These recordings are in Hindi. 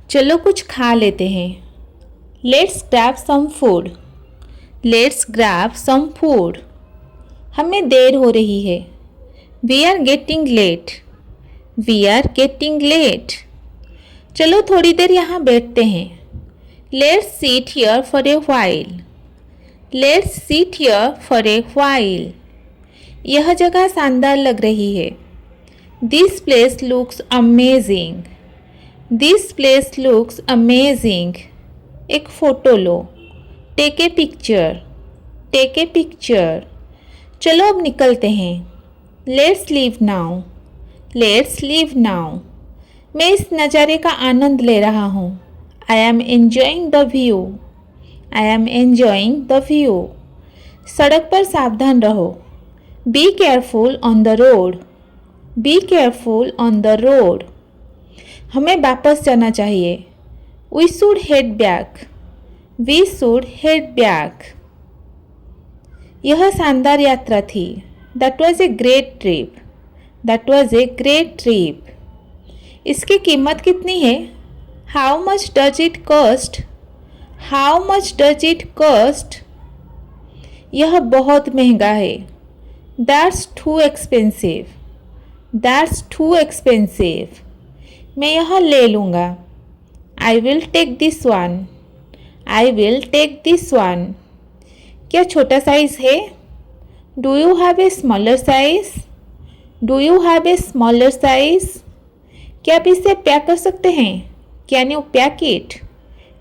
चलो कुछ खा लेते हैं। Let's grab some food. Let's grab some food. हमें देर हो रही है। We are getting late. We are getting late. चलो थोड़ी देर यहाँ बैठते हैं। Let's sit here for a while. Let's sit here for a while. यह जगह शानदार लग रही है। This place looks amazing. This place looks amazing. एक फ़ोटो लो। Take a picture. Take a picture. चलो अब निकलते हैं। Let's leave now. Let's leave now. मैं इस नज़ारे का आनंद ले रहा हूँ। I am enjoying the view. I am enjoying the view. सड़क पर सावधान रहो। Be careful on the road. Be careful on the road. हमें वापस जाना चाहिए। We should head back. We should head back. यह शानदार यात्रा थी। That was a great trip. That was a great trip. इसकी कीमत कितनी है? How much does it cost? How much does it cost? यह बहुत महंगा है। That's too expensive. That's too expensive. मैं यह ले लूँगा। I will take this one. I will take this one. क्या छोटा साइज़ है? Do you have a smaller size? Do you have a smaller size? क्या आप इसे पैक कर सकते हैं? Can you pack it?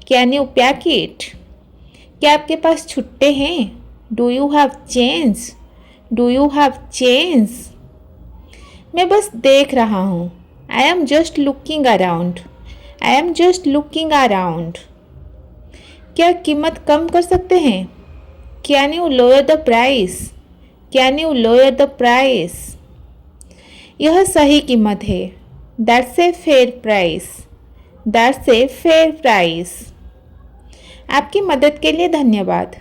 Can you pack it? क्या आपके पास छुट्टे हैं? Do you have change? Do you have change? मैं बस देख रहा हूँ। I am just looking around. I am just looking around. क्या कीमत कम कर सकते हैं? Can you lower the price? Can you lower the price? यह सही कीमत है। That's a fair price. That's a fair price. आपकी मदद के लिए धन्यवाद।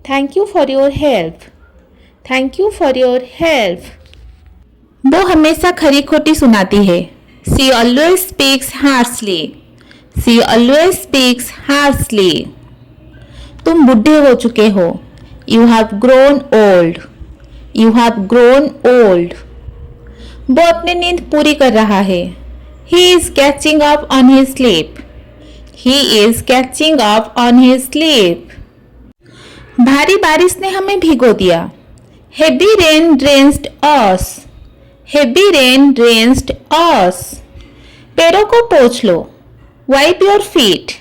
Thank you for your help. Thank you for your help. वो हमेशा खरी खोटी सुनाती है। She always speaks harshly. She always speaks harshly. तुम बुढ़े हो चुके हो। You have grown old. You have grown old. वो अपनी नींद पूरी कर रहा है। He is catching up on his sleep. He is catching up on his sleep. भारी बारिश ने हमें भिगो दिया। Heavy rain drenched us. Heavy rain drenched us. पैरों को पोंछ लो। Wipe your feet.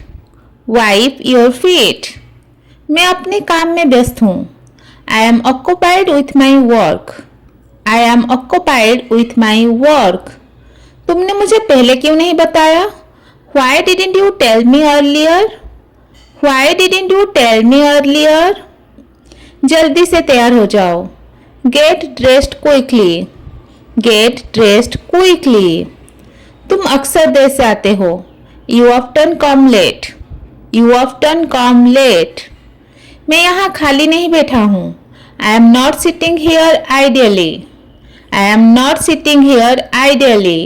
Wipe your feet. मैं अपने काम में व्यस्त हूँ। I M occupied with my work. I am occupied with my work. तुमने मुझे पहले क्यों नहीं बताया? Why didn't you tell me earlier? Why didn't you tell me earlier? जल्दी से तैयार हो जाओ। Get dressed quickly. Get dressed quickly. तुम अक्सर देर से आते हो। You often come late. You often come late. मैं यहाँ खाली नहीं बैठा हूँ। I am not sitting here idly. I am not sitting here idly.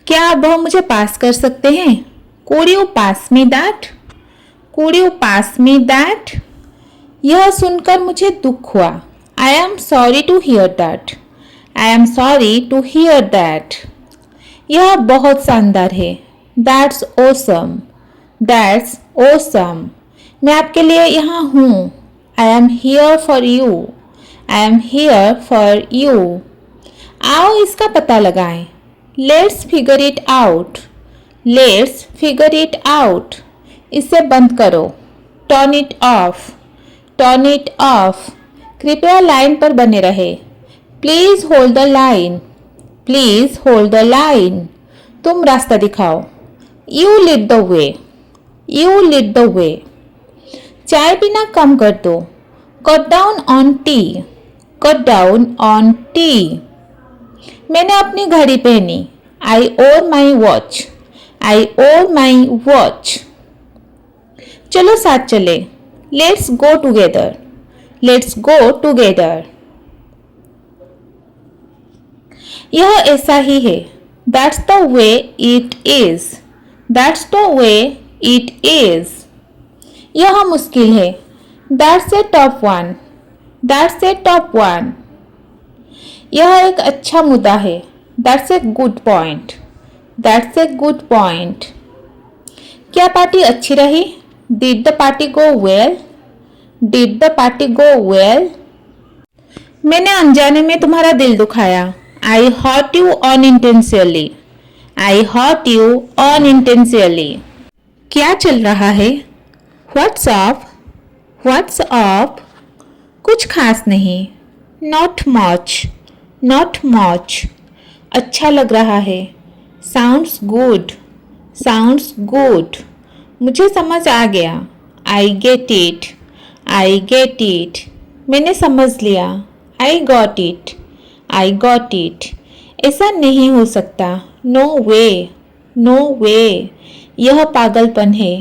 क्या आप वह मुझे पास कर सकते हैं? Could you pass me that? Could you pass me that? यह सुनकर मुझे दुख हुआ। I am sorry to hear that. I am sorry to hear that. यह बहुत शानदार है। That's awesome. That's awesome. मैं आपके लिए यहाँ हूँ। I am here for you. I am here for you. आओ इसका पता लगाएं। Let's figure it out. Let's figure it out. इसे बंद करो। Turn it off. Turn it off. कृपया लाइन पर बने रहे। Please hold the line. Please hold the line. तुम रास्ता दिखाओ। You lead the way. You lead the way. चाय पीना कम कर दो। Cut down on tea. Cut down on tea. मैंने अपनी घड़ी पहनी। I wore my watch. I wore my watch. चलो साथ चले। Let's go together. Let's go together. यह ऐसा ही है। That's the way it is. That's the way it is. यह मुश्किल है। That's a tough one. That's a tough one. यह एक अच्छा मुद्दा है। That's a good point. That's a good point. क्या पार्टी अच्छी रही? Did the party go well? Did the party go well? मैंने अनजाने में तुम्हारा दिल दुखाया। I hurt you unintentionally. I hurt you unintentionally. क्या चल रहा है? What's up? What's up? कुछ खास नहीं। Not much. Not much. अच्छा लग रहा है। Sounds good. Sounds good. मुझे समझ आ गया। I get it. I get it. मैंने समझ लिया। I got it. I got it. ऐसा नहीं हो सकता। No way. No way. यह पागलपन है।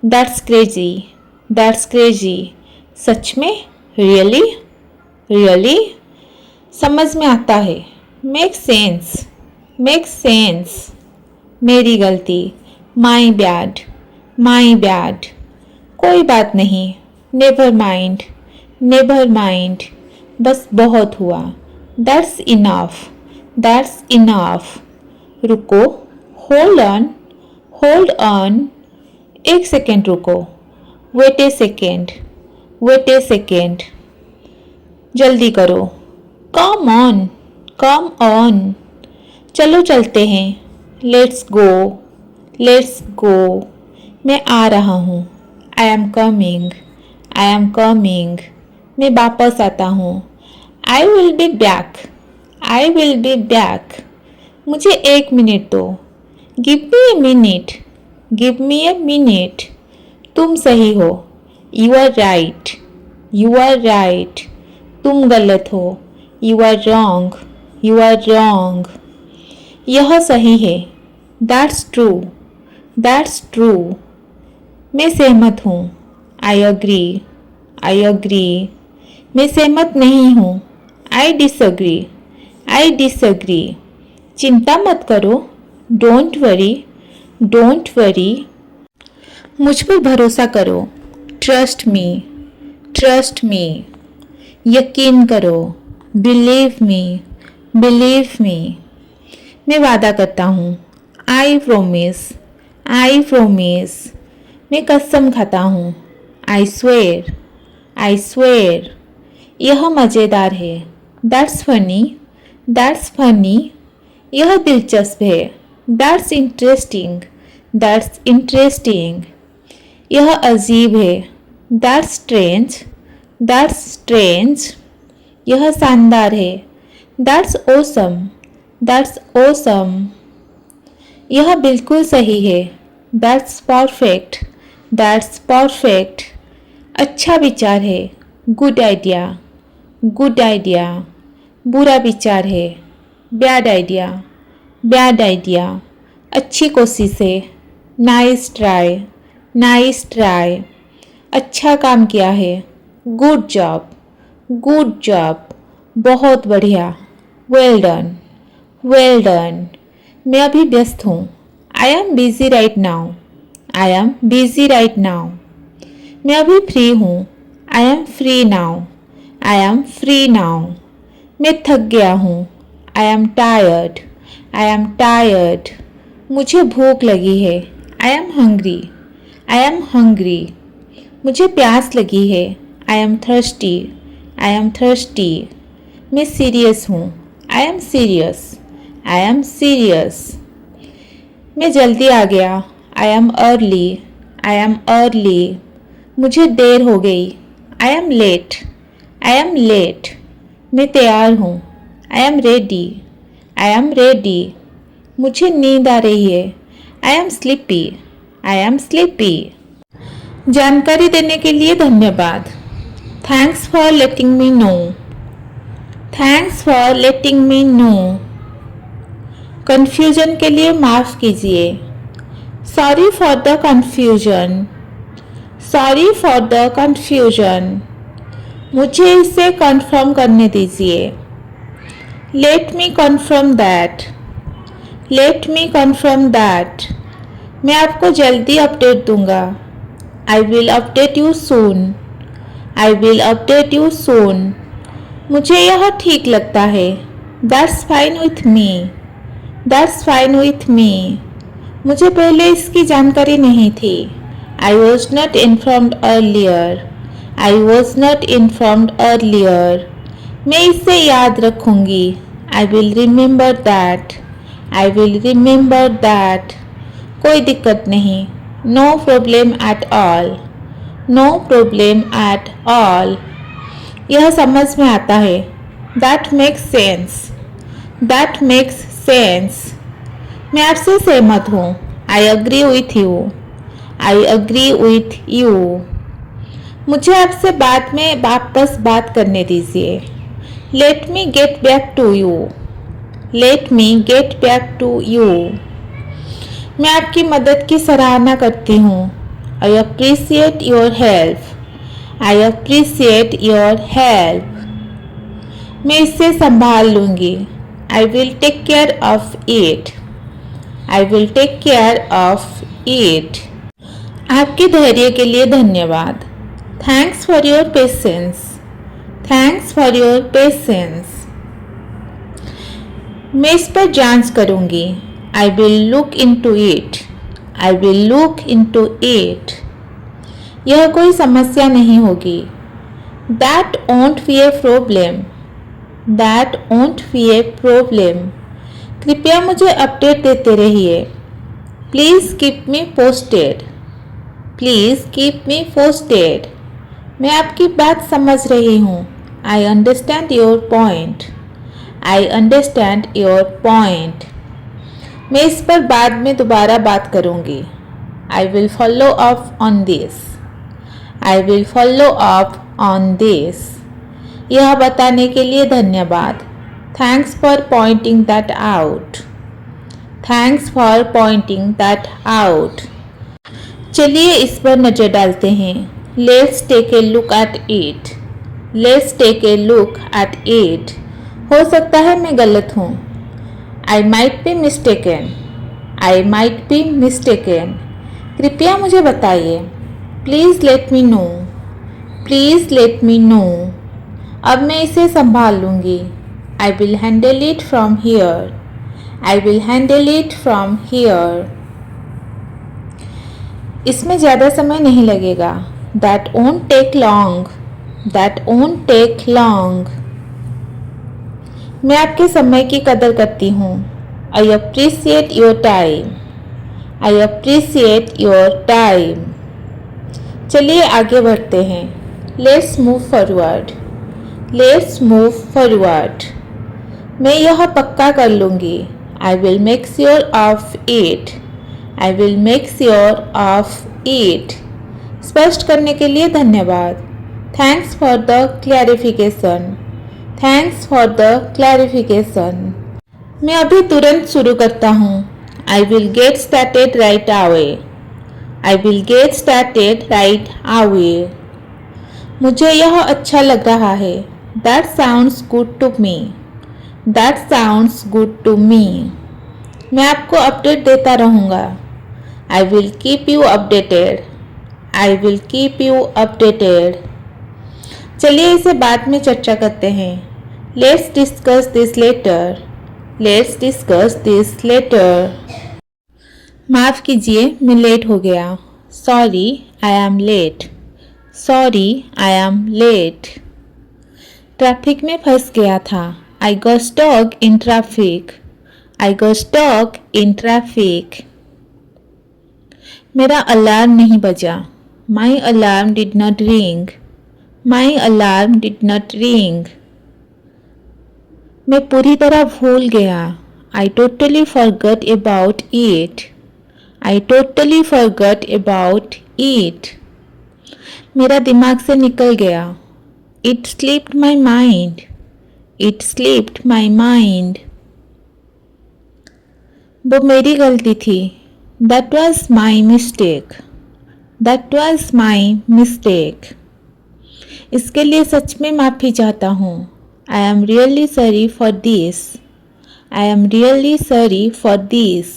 That's crazy. That's crazy. सच में? रियली? रियली? समझ में आता है। Make sense. Make sense. मेरी गलती। My bad. My bad. कोई बात नहीं। Never mind. Never mind. बस बहुत हुआ। That's enough. That's enough. रुको। Hold on. Hold on. एक सेकेंड रुको। Wait a second. Wait a second. जल्दी करो। Come on. Come on. चलो चलते हैं। Let's go. Let's go. मैं आ रहा हूँ। I am coming. I am coming. मैं वापस आता हूँ। I will be back. I will be back. मुझे एक मिनट दो। Give me a minute. Give me a minute. तुम सही हो। You are right. You are right. तुम गलत हो। You are wrong. You are wrong. यह सही है। That's true. That's true. मैं सहमत हूँ। I agree. I agree. मैं सहमत नहीं हूँ। I disagree. I disagree. चिंता मत करो। Don't worry. Don't worry. मुझ पर भरोसा करो। Trust me. Trust me. यकीन करो। Believe me. Believe me. मैं वादा करता हूँ। I promise. I promise. मैं कसम खाता हूँ। I swear. I swear. यह मज़ेदार है। That's funny. That's funny. यह दिलचस्प है। That's interesting. That's interesting. यह अजीब है। That's strange. That's strange. यह शानदार है। That's awesome. That's awesome. यह बिल्कुल सही है। That's perfect. That's perfect. अच्छा विचार है। Good idea. Good idea. बुरा विचार है। Bad idea. Bad idea. अच्छी कोशिश है। Nice try. Nice try. अच्छा काम किया है। Good job. Good job. बहुत बढ़िया। Well done. Well done. मैं अभी व्यस्त हूँ। I am busy right now. I am busy right now. मैं अभी फ्री हूँ। I M free now. I M free now. मैं थक गया हूँ। I am tired. I am tired. मुझे भूख लगी है। I am hungry. I am hungry. मुझे प्यास लगी है। I am thirsty. I am thirsty. मैं सीरियस हूँ। I am serious. I am serious. मैं जल्दी आ गया। I am early. I am early. मुझे देर हो गई। I am late. I am late. मैं तैयार हूँ। I am ready. I am ready. मुझे नींद आ रही है। I am sleepy. I am sleepy. जानकारी देने के लिए धन्यवाद। Thanks for letting me know. Thanks for letting me know. Confusion के लिए माफ़ कीजिए। Sorry for the confusion. Sorry for the confusion. मुझे इसे कन्फर्म करने दीजिए। Let me confirm that. Let me confirm that. मैं आपको जल्दी अपडेट दूंगा। I will update you soon. I will update you soon. मुझे यह ठीक लगता है। That's fine with me. That's fine with me. मुझे पहले इसकी जानकारी नहीं थी। I was not informed earlier. I was not informed earlier. मैं इसे याद रखूंगी। I will remember that. I will remember that. कोई दिक्कत नहीं। No problem at all. No problem at all. यह समझ में आता है। That makes sense. That makes sense. मैं आपसे सहमत हूँ। I agree with you. I agree with you. मुझे आपसे बाद में वापस बात करने दीजिए। Let me get back to you. Let me get back to you. मैं आपकी मदद की सराहना करती हूँ। I appreciate your help. I appreciate your help. मैं इसे संभाल लूँगी। I will take care of it. I will take care of it. आपके धैर्य के लिए धन्यवाद। Thanks for your patience. Thanks for your patience. मैं इस पर जांच करूंगी। I will look into it. I will look into it. यह कोई समस्या नहीं होगी। That won't be a problem. That won't be a problem. कृपया मुझे अपडेट देते रहिए। Please keep me posted. Please keep me posted. मैं आपकी बात समझ रही हूँ। I understand your point. I understand your point. मैं इस पर बाद में दोबारा बात करूँगी। I will follow up on this. I will follow up on this. यह बताने के लिए धन्यवाद। Thanks for pointing that out. Thanks for pointing that out. चलिए इस पर नज़र डालते हैं। Let's take a look at it. Let's take a look at it. हो सकता है मैं गलत हूँ। I might be mistaken. I might be mistaken. कृपया मुझे बताइए। Please let me know. Please let me know. अब मैं इसे संभाल लूँगी। I will handle it from here. I will handle it from here. इसमें ज़्यादा समय नहीं लगेगा। That won't take long. That won't take long. मैं आपके समय की कदर करती हूँ। I appreciate your time. I appreciate your time. चलिए आगे बढ़ते हैं। Let's move forward. Let's move forward. मैं यह पक्का कर लूँगी। I will make sure of it. I will make sure of it. स्पष्ट करने के लिए धन्यवाद। Thanks for the clarification. Thanks for the clarification. मैं अभी तुरंत शुरू करता हूँ। I will get started right away. I will get started right away. मुझे यह अच्छा लग रहा है। That sounds good to me. That sounds good to me. मैं आपको अपडेट देता रहूँगा। I will keep you updated. I will keep you updated. चलिए इसे बाद में चर्चा करते हैं। Let's discuss this later. Let's discuss this later. माफ़ कीजिए मैं लेट हो गया। Sorry I am late. Sorry I am late. Traffic में फंस गया था। I got stuck in traffic. I got stuck in traffic. मेरा अलार्म नहीं बजा। My alarm did not ring. My alarm did not ring. मैं पूरी तरह भूल गया। I totally forgot about it. I totally forgot about it. मेरा दिमाग से निकल गया। It slipped my mind. It slipped my mind. वो मेरी गलती थी। That was my mistake. That was my mistake. इसके लिए सच में माफ़ी चाहता हूँ। I am really sorry for this. I am really sorry for this.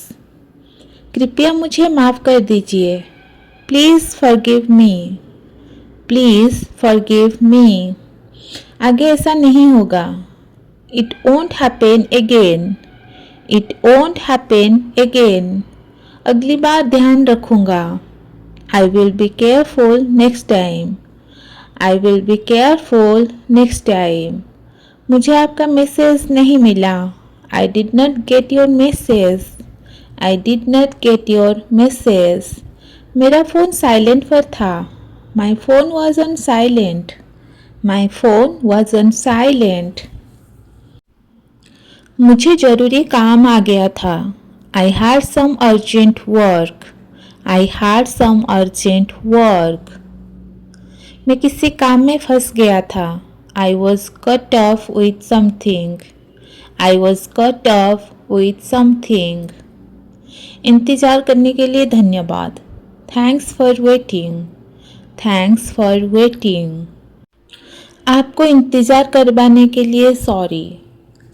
कृपया मुझे माफ़ कर दीजिए। Please forgive me. Please forgive me. आगे ऐसा नहीं होगा। It won't happen again. It won't happen again. अगली बार ध्यान रखूँगा। आई will be careful next time. I will be careful next time. मुझे आपका मैसेज नहीं मिला। आई did not get your message. I did not get your message. मेरा फ़ोन साइलेंट पर था। My phone was on silent. My phone was on silent. मुझे ज़रूरी काम आ गया था। I had some urgent work. I had some urgent work. मैं किसी काम में फंस गया था। I was cut off with something. I was cut off with something. इंतज़ार करने के लिए धन्यवाद। Thanks for waiting. Thanks for waiting. आपको इंतज़ार करवाने के लिए sorry.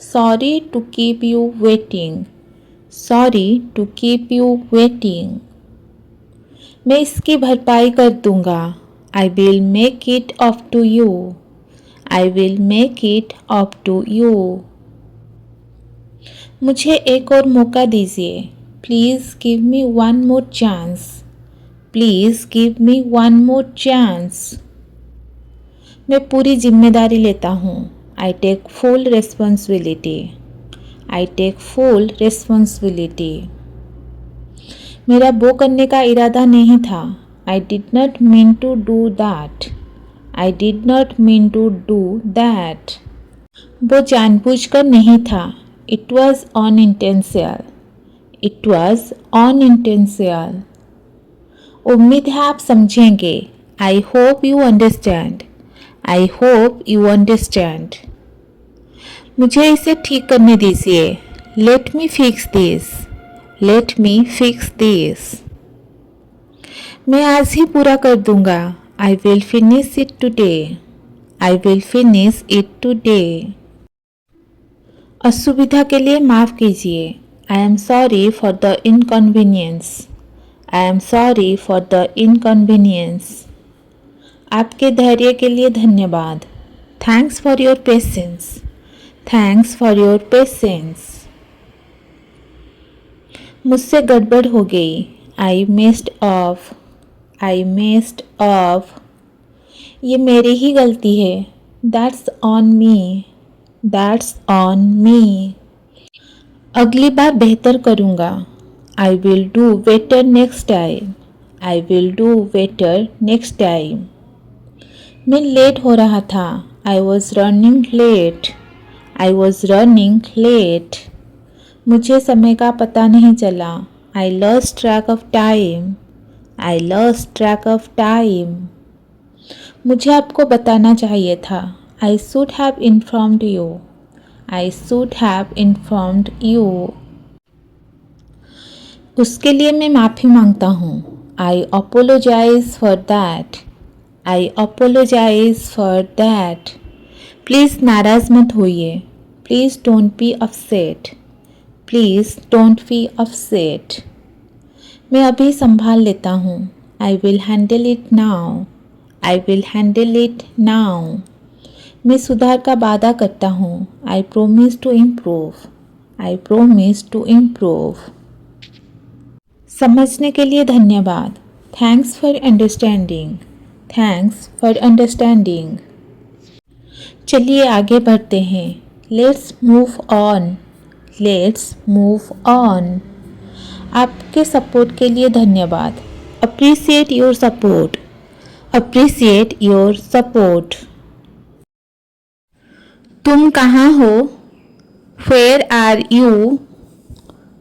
Sorry to keep you waiting. Sorry to keep you waiting. मैं इसकी भरपाई कर दूंगा। I will make it up to you. I will make it up to you. मुझे एक और मौका दीजिए। Please give me one more chance. Please give me one more chance. मैं पूरी जिम्मेदारी लेता हूँ। I take full responsibility. I take full responsibility. मेरा वो करने का इरादा नहीं था। I did not mean to do that. I did not mean to do that. वो जानबूझकर नहीं था। It was unintentional. It was unintentional. उम्मीद है आप समझेंगे। I hope you understand. I hope you understand. मुझे इसे ठीक करने दीजिए। Let me fix this. Let me fix this. मैं आज ही पूरा कर दूंगा। I will finish it today. I will finish it today. असुविधा के लिए माफ़ कीजिए। I am sorry for the inconvenience. I am sorry for the inconvenience. आपके धैर्य के लिए धन्यवाद। Thanks for your patience. Thanks for your patience. मुझसे गड़बड़ हो गई। I messed off. I messed off. ये मेरी ही गलती है। That's on me. That's on me. अगली बार बेहतर करूँगा। I will do better next time. I will do better next time. मैं लेट हो रहा था। I was running late. I was running late. मुझे समय का पता नहीं चला। I lost track of time. I lost track of time. मुझे आपको बताना चाहिए था। आई should have informed you. I should have informed you. उसके लिए मैं माफ़ी मांगता हूँ। I apologise for that. I apologise for that. Please नाराज़ मत होइए। Please don't be upset. Please don't be upset. मैं अभी संभाल लेता हूँ। I will handle it now. I will handle it now. मैं सुधार का वादा करता हूँ। I promise to improve. I promise to improve. समझने के लिए धन्यवाद। Thanks for understanding. Thanks for understanding. चलिए आगे बढ़ते हैं। Let's move on. Let's move on. आपके सपोर्ट के लिए धन्यवाद। Appreciate your support. Appreciate your support. तुम कहाँ हो? Where are you?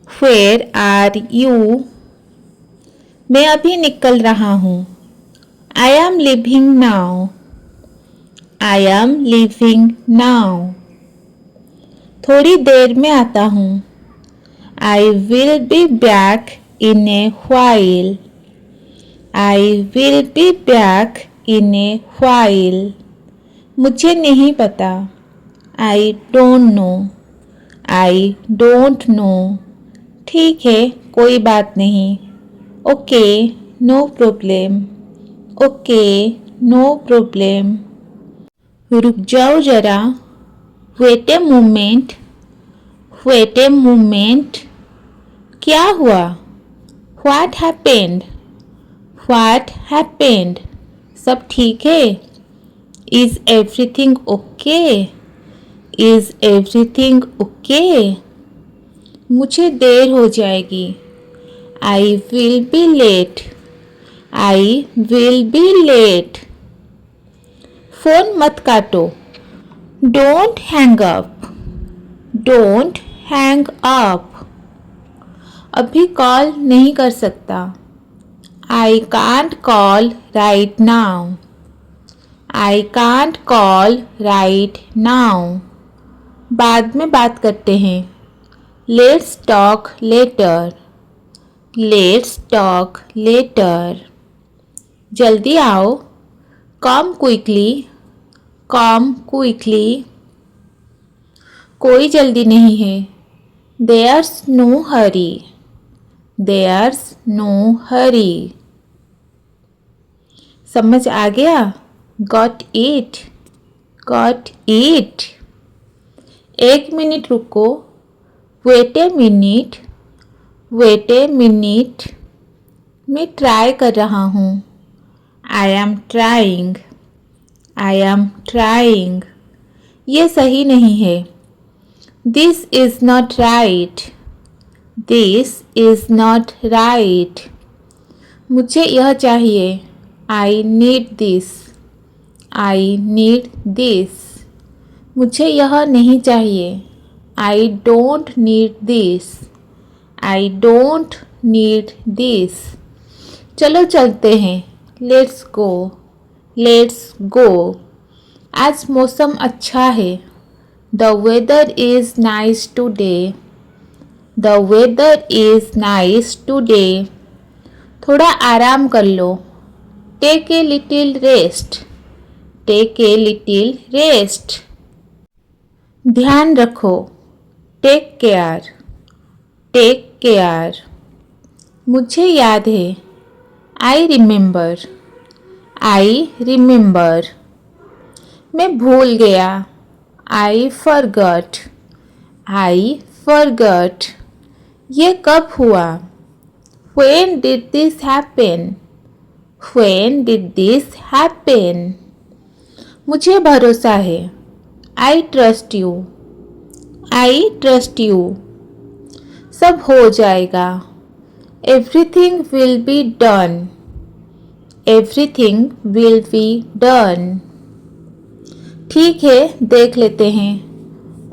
Where are you? मैं अभी निकल रहा हूँ। I am leaving now. I am leaving now. थोड़ी देर में आता हूँ। I will be back in a while. I will be back in a while. मुझे नहीं पता। आई don't know. I don't know. ठीक है, कोई बात नहीं। Okay, no problem. Okay, no problem. रुक जाओ जरा। Wait a moment. Wait a moment. क्या हुआ? What happened? What happened? सब ठीक है? Is everything okay? Is everything okay? मुझे देर हो जाएगी। I will be late. I will be late. Phone मत काटो। Don't hang up. Don't hang up. अभी कॉल नहीं कर सकता। I can't call right now. I can't call right now. बाद में बात करते हैं। Let's talk later. Let's talk later. जल्दी आओ। Come quickly. Come quickly. कोई जल्दी नहीं है। There's no hurry. There's no hurry. समझ आ गया? Got it. Got it. एक मिनट रुको। Wait a minute. Wait a minute. मैं ट्राई कर रहा हूँ। I am trying. I am trying. ये सही नहीं है। This is not right. This is not right. मुझे यह चाहिए। I need this. I need this. मुझे यह नहीं चाहिए। I don't need this. I don't need this. चलो चलते हैं। Let's go. Let's go. आज मौसम अच्छा है। The weather is nice today. The weather is nice today. थोड़ा आराम कर लो। Take a little rest. Take a little rest. ध्यान रखो। Take care. Take care. मुझे याद है। I remember. I remember. मैं भूल गया। I forgot. I forgot. ये कब हुआ? When did this happen? When did this happen? मुझे भरोसा है। I trust you. I trust you. सब हो जाएगा। Everything will be done. Everything will be done. ठीक है, देख लेते हैं।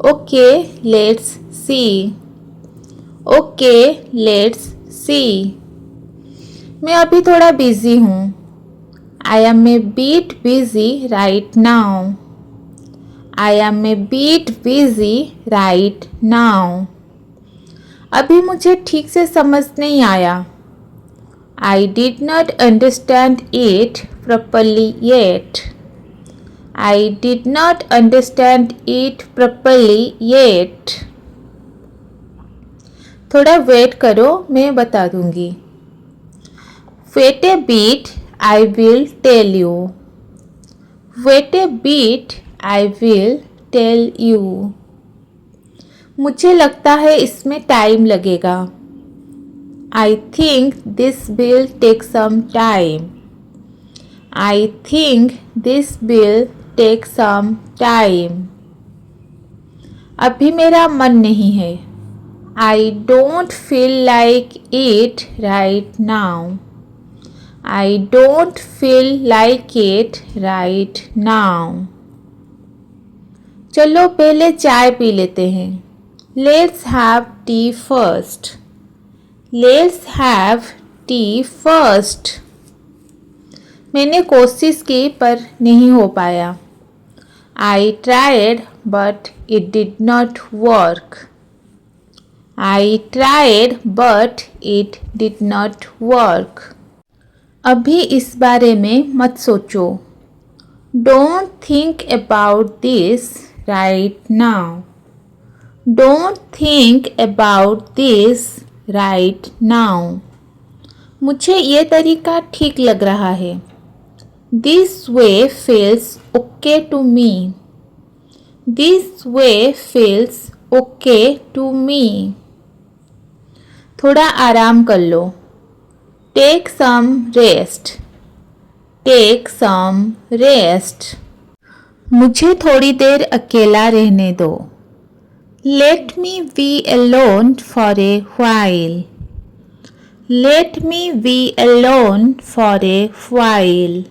Okay, let's see. Okay, let's see. मैं अभी थोड़ा बिजी हूँ। I am a bit busy right now. I am a bit busy right now. अभी मुझे ठीक से समझ नहीं आया। I did not understand it properly yet. I did not understand it properly yet. थोड़ा वेट करो, मैं बता दूंगी। Wait a bit, I will tell you. Wait a bit, I will tell you. मुझे लगता है इसमें टाइम लगेगा। I think this will take some time. I think this will take some time. अभी मेरा मन नहीं है। I don't feel like it right now. I don't feel like it right now. चलो पहले चाय पी लेते हैं। Let's have tea first. Let's have tea first. मैंने कोशिश की पर नहीं हो पाया। I tried but it did not work. I tried but it did not work. अभी इस बारे में मत सोचो। Don't think about this right now. Don't think about this right now. मुझे ये तरीका ठीक लग रहा है. This way feels okay to me. This way feels okay to me. थोड़ा आराम कर लो. Take some rest. Take some rest. मुझे थोड़ी देर अकेला रहने दो. Let me be alone for a while. Let me be alone for a while.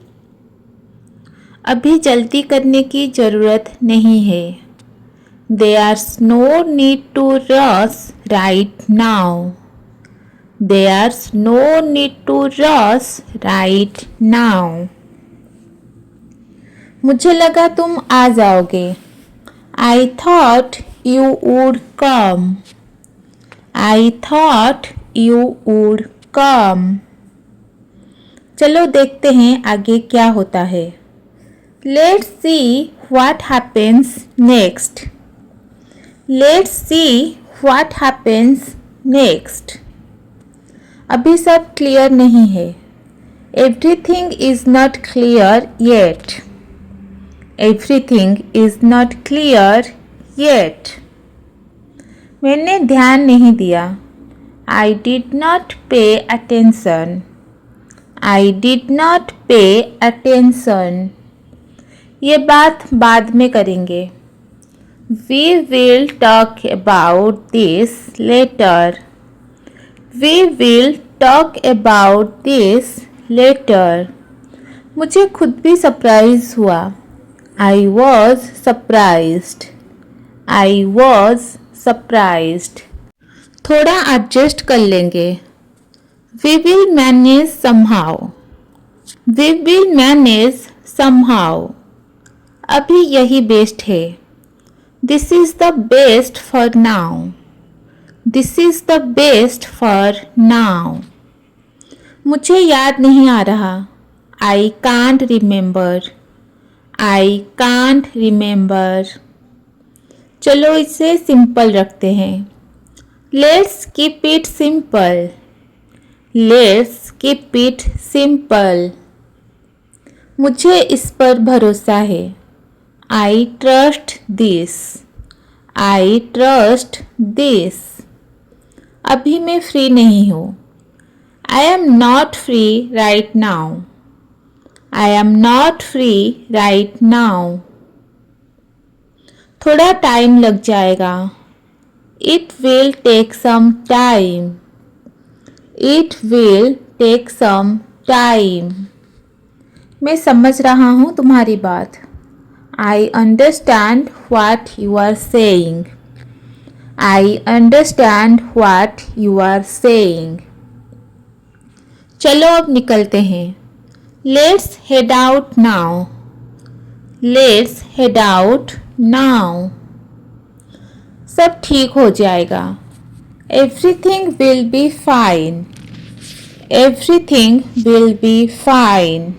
अभी जल्दी करने की ज़रूरत नहीं है. There's no need to rush right now. There's no need to rush right now. मुझे लगा तुम आ जाओगे. I thought you would come. I thought you would come. चलो देखते हैं आगे क्या होता है. Let's see what happens next. Let's see what happens next. अभी सब क्लियर नहीं है. Everything is not clear yet. Everything is not clear yet. मैंने ध्यान नहीं दिया. I did not pay attention. I did not pay attention. ये बात बाद में करेंगे. We will talk about this later. We will talk about this later. मुझे खुद भी सरप्राइज हुआ. I was surprised. I was surprised. थोड़ा एडजस्ट कर लेंगे. We will manage somehow. We will manage somehow. अभी यही बेस्ट है. This is the best for now. This is the best for now. मुझे याद नहीं आ रहा. I can't remember. I can't remember. चलो इसे सिंपल रखते हैं. Let's keep it simple. Let's keep it simple. मुझे इस पर भरोसा है. I trust this. I trust this. अभी मैं फ्री नहीं हूँ. I am not free right now. I am not free right now. थोड़ा टाइम लग जाएगा. It will take some time. It will take some time. मैं समझ रहा हूँ तुम्हारी बात. I understand what you are saying. I understand what you are saying. चलो अब निकलते हैं. Let's head out now. Let's head out now. सब ठीक हो जाएगा. Everything will be fine. Everything will be fine.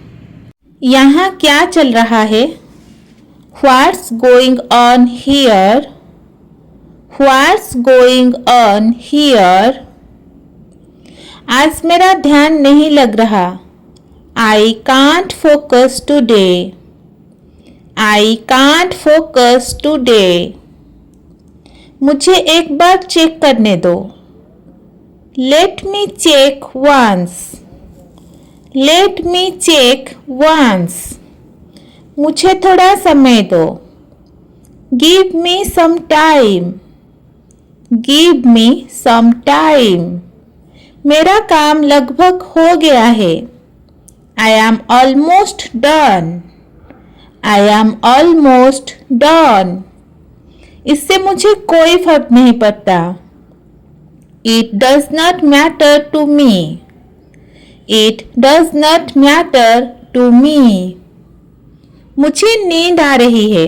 यहाँ क्या चल रहा है? What's going on here? What's going on here? आज मेरा ध्यान नहीं लग रहा. I can't focus today. I can't focus today. मुझे एक बार चेक करने दो. Let me check once. Let me check once. मुझे थोड़ा समय दो. Give me some time. Give me some time. मेरा काम लगभग हो गया है. I am almost done. I am almost done. इससे मुझे कोई फर्क नहीं पड़ता. It does not matter to me. It does not matter to me. मुझे नींद आ रही है.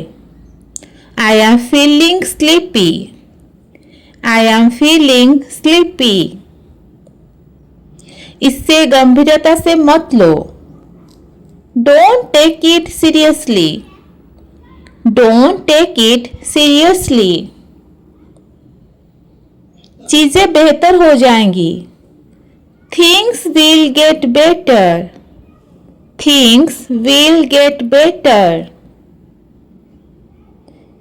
I am feeling sleepy. I am feeling sleepy. इससे गंभीरता से मत लो. Don't take it seriously. Don't take it seriously. चीज़ें बेहतर हो जाएंगी। Things will get better. Things will get better.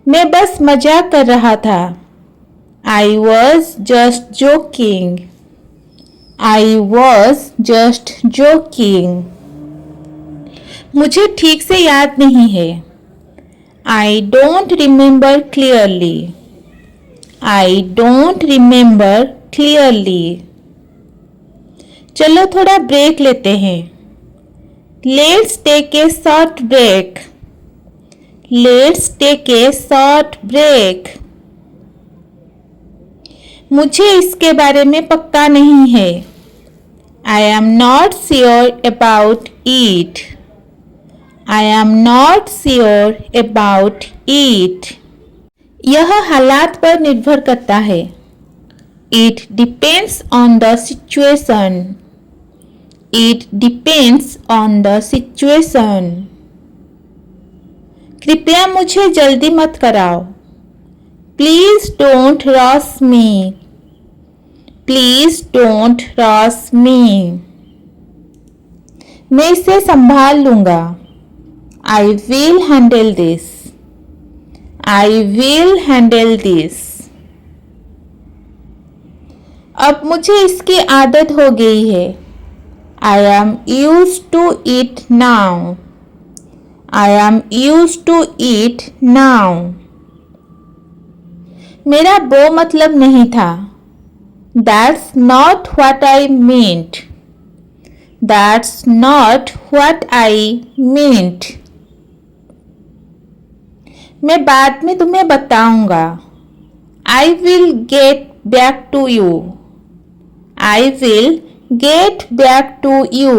मैं बस मजाक कर रहा था। I was just joking. I was just joking. मुझे ठीक से याद नहीं है। I don't remember clearly. I don't remember clearly. चलो थोड़ा ब्रेक लेते हैं। Let's take a short break. Let's take a short break. मुझे इसके बारे में पक्का नहीं है। I am not sure about it. I am not sure about it. यह हालात पर निर्भर करता है। It depends on the situation. It depends on the situation. कृपया मुझे जल्दी मत कराओ। Please don't rush me. Please don't rush me. मैं इसे संभाल लूंगा। I will handle this. I will handle this. अब मुझे इसकी आदत हो गई है। I am used to it now. I am used to it now. मेरा वो मतलब नहीं था। That's not what I meant. That's not what I meant. मैं बाद में तुम्हें बताऊंगा। I will get back to you. I will get back to you.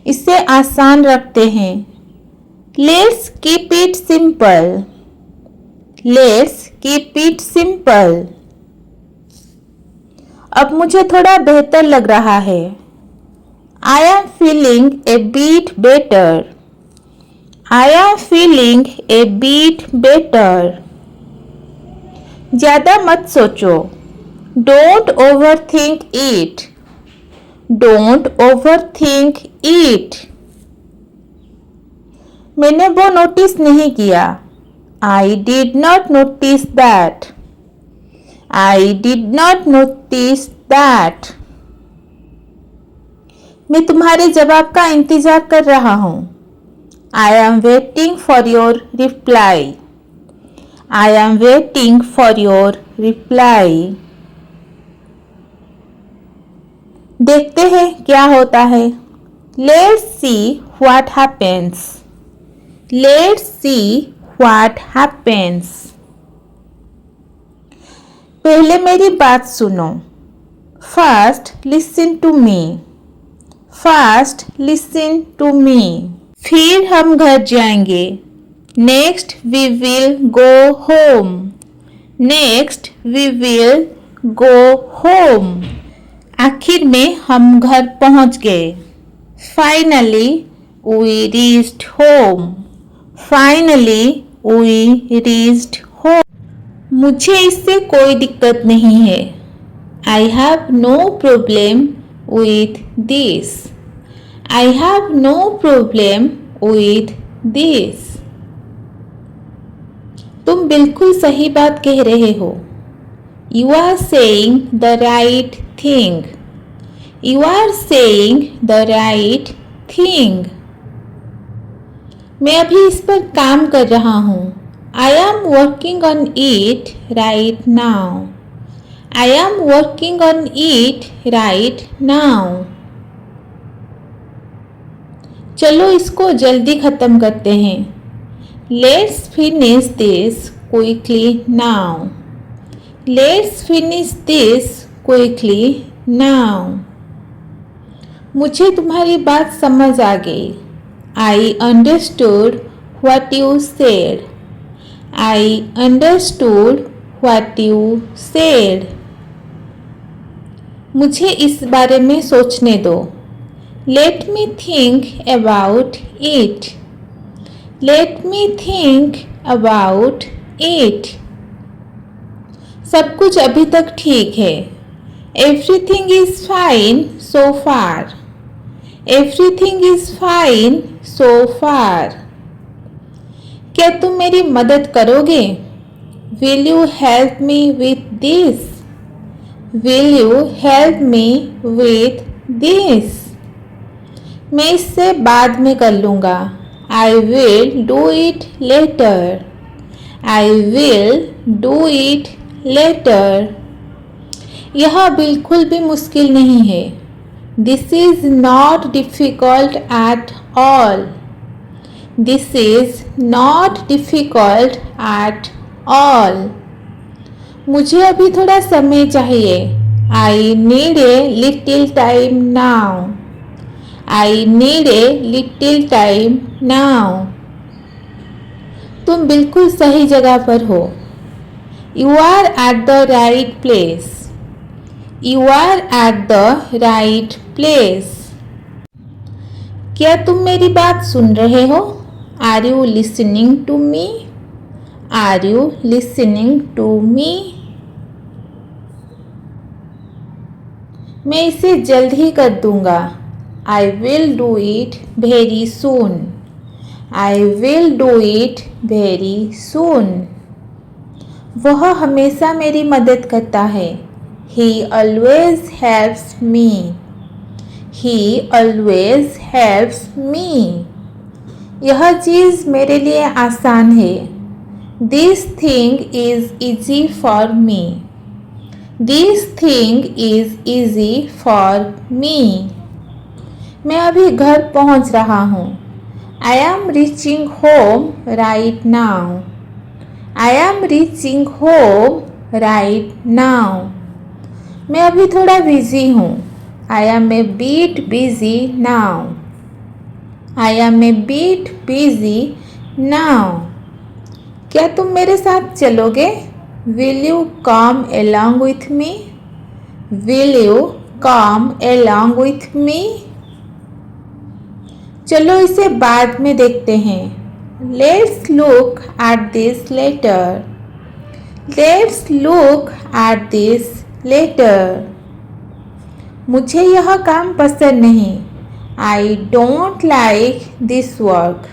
इसे आसान रखते हैं। Let's keep it simple. Let's keep it simple. अब मुझे थोड़ा बेहतर लग रहा है। I am feeling a bit better. I am feeling a bit better. ज़्यादा मत सोचो। Don't overthink it. Don't overthink it. मैंने वो नोटिस नहीं किया। I did not notice that. I did not notice that. मैं तुम्हारे जवाब का इंतजार कर रहा हूँ। I am waiting for your reply. I am waiting for your reply. देखते हैं क्या होता है। Let's see what happens. Let's see what happens. पहले मेरी बात सुनो। First listen to me. First listen to me. फिर हम घर जाएंगे। Next we will go home. Next we will go home. आखिर में हम घर पहुंच गए। Finally we reached home. Finally we reached home. मुझे इससे कोई दिक्कत नहीं है। I have no problem with this. I have no problem with this. तुम बिल्कुल सही बात कह रहे हो। You are saying the right thing. You are saying the right thing. मैं अभी इस पर काम कर रहा हूँ। I am working on it right now. I am working on it right now. चलो इसको जल्दी खत्म करते हैं। Let's finish this quickly now. Let's finish this quickly now. मुझे तुम्हारी बात समझ आ गई। I understood what you said. I understood what you said. मुझे इस बारे में सोचने दो। Let me think about it. Let me think about it. सब कुछ अभी तक ठीक है। Everything is fine so far. Everything is fine so far. क्या तुम मेरी मदद करोगे? Will you help me with this? Will you help me with this? मैं इससे बाद में कर लूँगा। I will do it later. I will do it later. यह बिल्कुल भी मुश्किल नहीं है। This is not difficult at all. This is not difficult at all. मुझे अभी थोड़ा समय चाहिए। I need a little time now. I need a little time now. तुम बिल्कुल सही जगह पर हो। You are at the right place. You are at the right place. क्या तुम मेरी बात सुन रहे हो? Are you listening to me? Are you listening to me? मैं इसे जल्द ही कर दूंगा। I will do it very soon. I will do it very soon. वह हमेशा मेरी मदद करता है। He always helps me. He always helps me. यह चीज़ मेरे लिए आसान है। This thing is easy for me. This thing is easy for me. मैं अभी घर पहुंच रहा हूँ। I am reaching home right now. I am reaching home right now. मैं अभी थोड़ा बिजी हूँ। I am a bit busy now. I am a bit busy now. क्या तुम मेरे साथ चलोगे? Will you come along with me? Will you come along with me? चलो इसे बाद में देखते हैं। Let's look at this later. Let's look at this later. मुझे यह काम पसंद नहीं। I don't like this work.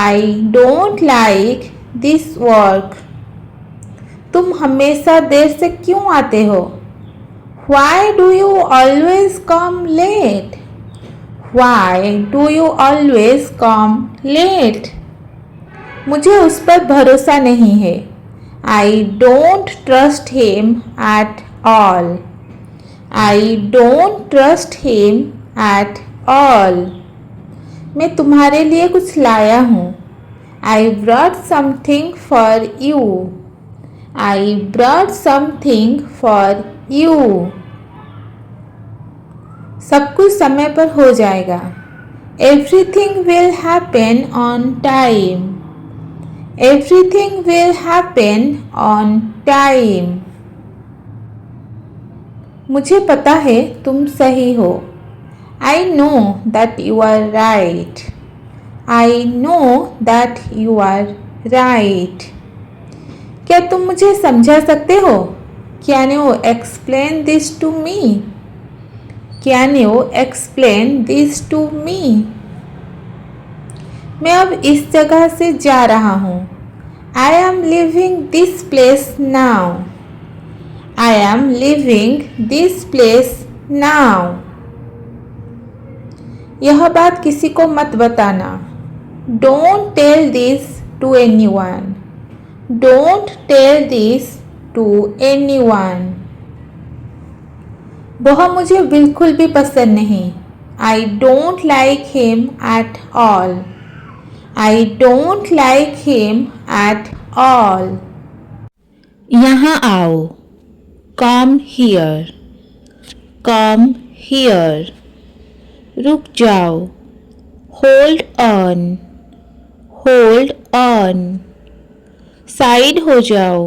I don't like this work. तुम हमेशा देर से क्यों आते हो? Why do you always come late? Why do you always come late? मुझे उस पर भरोसा नहीं है। I don't trust him at all. I don't trust him at all. मैं तुम्हारे लिए कुछ लाया हूँ। I brought something for you. I brought something for you. सब कुछ समय पर हो जाएगा। Everything will happen on time. Everything will happen on time. मुझे पता है तुम सही हो। I know that you are right. I know that you are right. क्या तुम मुझे समझा सकते हो? Can you explain this to me? Can you explain this to me? मैं अब इस जगह से जा रहा हूँ। I am leaving this place now. I am leaving this place now. यह बात किसी को मत बताना। Don't tell this to anyone. Don't tell this to anyone. वह मुझे बिल्कुल भी पसंद नहीं। I don't like him at all. I don't like him at all. यहाँ आओ। Come here. Come here. रुक जाओ। Hold on. Hold on. Side हो जाओ।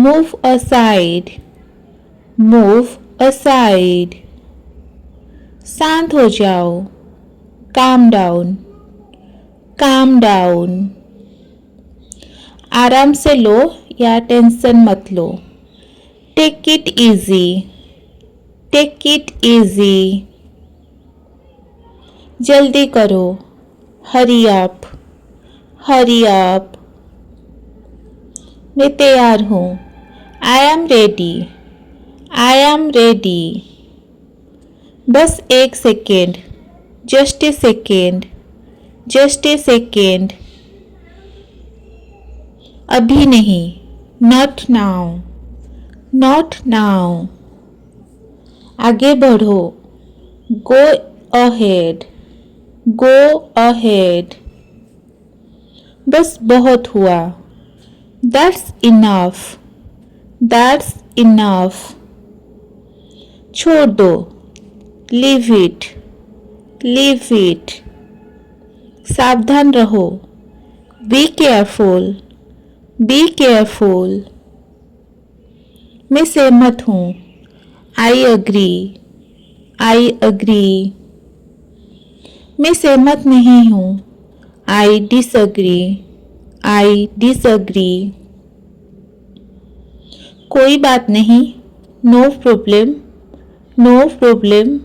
Move aside. Move aside. शांत हो जाओ। Calm down. Calm down. आराम से लो, या टेंशन मत लो। Take it easy, take it easy. जल्दी करो, हरी अप, हरी अप। मैं तैयार हूँ, I am ready, I am ready. बस एक second, just a second, just a second. अभी नहीं, नॉट नाउ, नॉट नाउ। आगे बढ़ो, गो अहेड, गो अहेड। बस बहुत हुआ, दैट्स इनफ, दैट्स इनफ। छोड़ दो, लीव इट, लीव इट। सावधान रहो, बी केयरफुल, बी केयरफुल। मैं सहमत हूँ, आई अग्री, आई अग्री। मैं सहमत नहीं हूँ, आई डिसअग्री, आई डिसअग्री। कोई बात नहीं, नो प्रॉब्लम, नो प्रॉब्लम।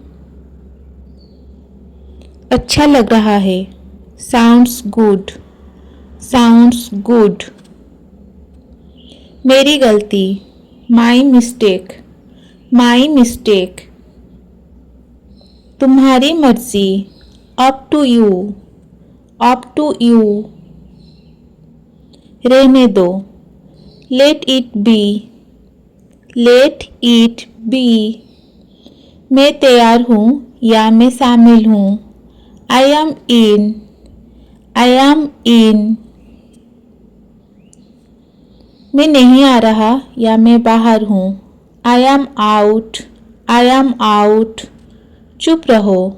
अच्छा लग रहा है, साउंड्स गुड, साउंड्स गुड। मेरी गलती, माई मिस्टेक, माई मिस्टेक। तुम्हारी मर्जी, up to you, up to you. रहने दो, let it be, let it be. मैं तैयार हूँ या मैं शामिल हूँ, I M in, I am इन। मैं नहीं आ रहा या मैं बाहर हूँ, I am out, I am out. चुप रहो,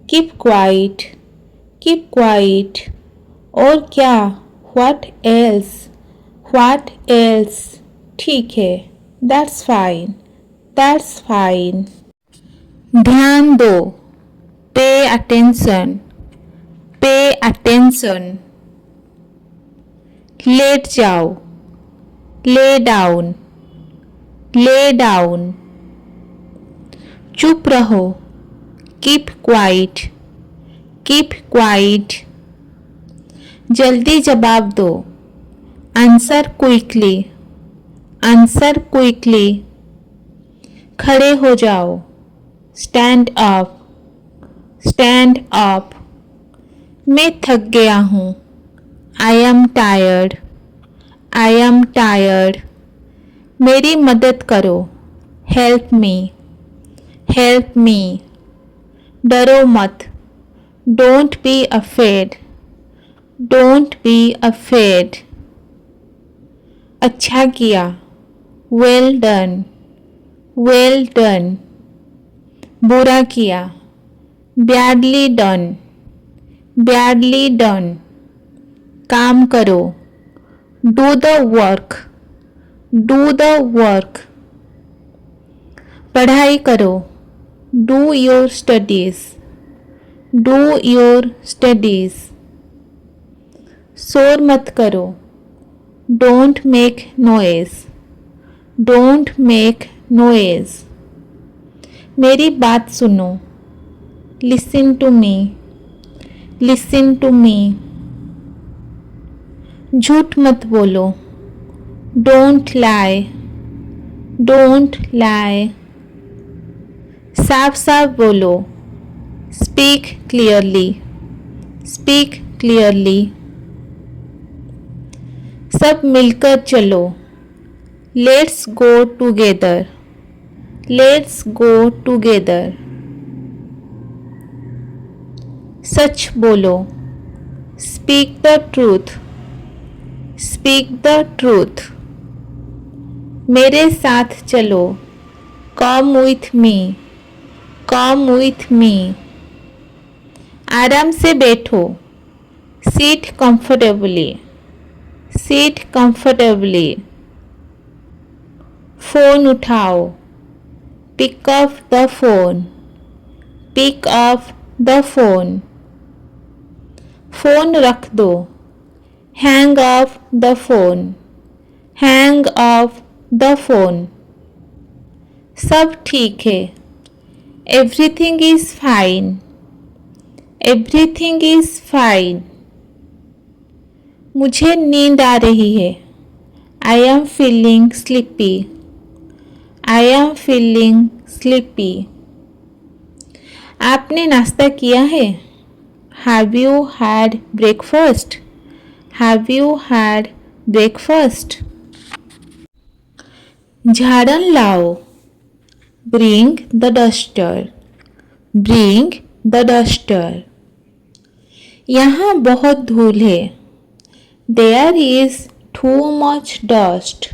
कीप क्वाइट, कीप क्वाइट। और क्या, व्हाट एल्स, व्हाट एल्स। ठीक है, दैट्स फाइन, दैट्स फाइन। ध्यान दो, pay attention, pay attention. Late जाओ, ले डाउन, ले डाउन। चुप रहो, कीप क्वाइट, कीप क्वाइट। जल्दी जवाब दो, आंसर क्विकली, आंसर क्विकली। खड़े हो जाओ, स्टैंड अप, स्टैंड अप। मैं थक गया हूँ, I am tired, I am tired. मेरी मदद करो, हेल्प मी, हेल्प मी। डरो मत, don't be afraid, don't be afraid. अच्छा किया, वेल डन, वेल डन। बुरा किया, बैडली डन, बैडली डन। काम करो, do the work, do the work. पढ़ाई करो, do your studies, do your studies. शोर मत करो, don't make noise, don't make noise. मेरी बात सुनो, listen to me, listen to me. झूठ मत बोलो, डोंट लाई, डोंट लाई। साफ साफ बोलो, स्पीक क्लियरली, स्पीक क्लियरली। सब मिलकर चलो, let's go together, let's go together. सच बोलो, speak the truth, speak the truth. मेरे साथ चलो, come with me, come with me. आराम से बैठो, sit comfortably, sit comfortably. Phone उठाओ, pick up the phone, pick up the phone. Phone रख दो, hang up the phone, Hang up the phone. सब ठीक है. Everything is fine. Everything is fine. मुझे नींद आ रही है. I am feeling sleepy. I am feeling sleepy. आपने नाश्ता किया है? Have you had breakfast? Have you had breakfast? झाड़न लाओ. Bring the duster. Bring the duster. यहाँ बहुत धूल है. There is too much dust.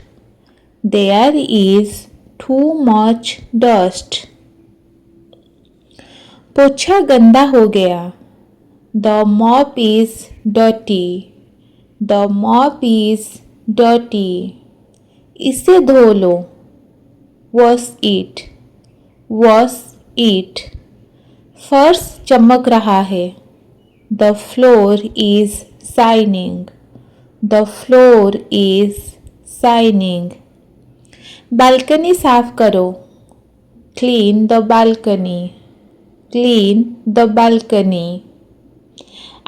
There is too much dust. पोछा गंदा हो गया. The mop is dirty. The mop is dirty. इसे धो लो. Wash it. Wash it. फर्श चमक रहा है. The floor is shining. The floor is shining. Balcony साफ करो. Clean the balcony. Clean the balcony.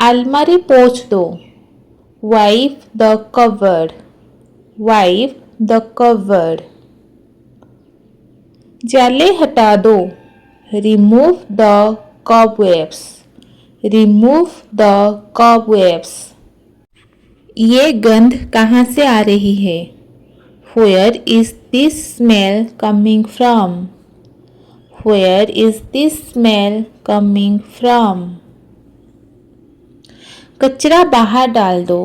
अलमारी पोंछ दो. Wipe the cupboard. Wipe the cupboard. जाले हटा दो. Remove the cobwebs. Remove the cobwebs. ये गंध कहाँ से आ रही है? Where is this smell coming from? Where is this smell coming from? कचरा बाहर डाल दो.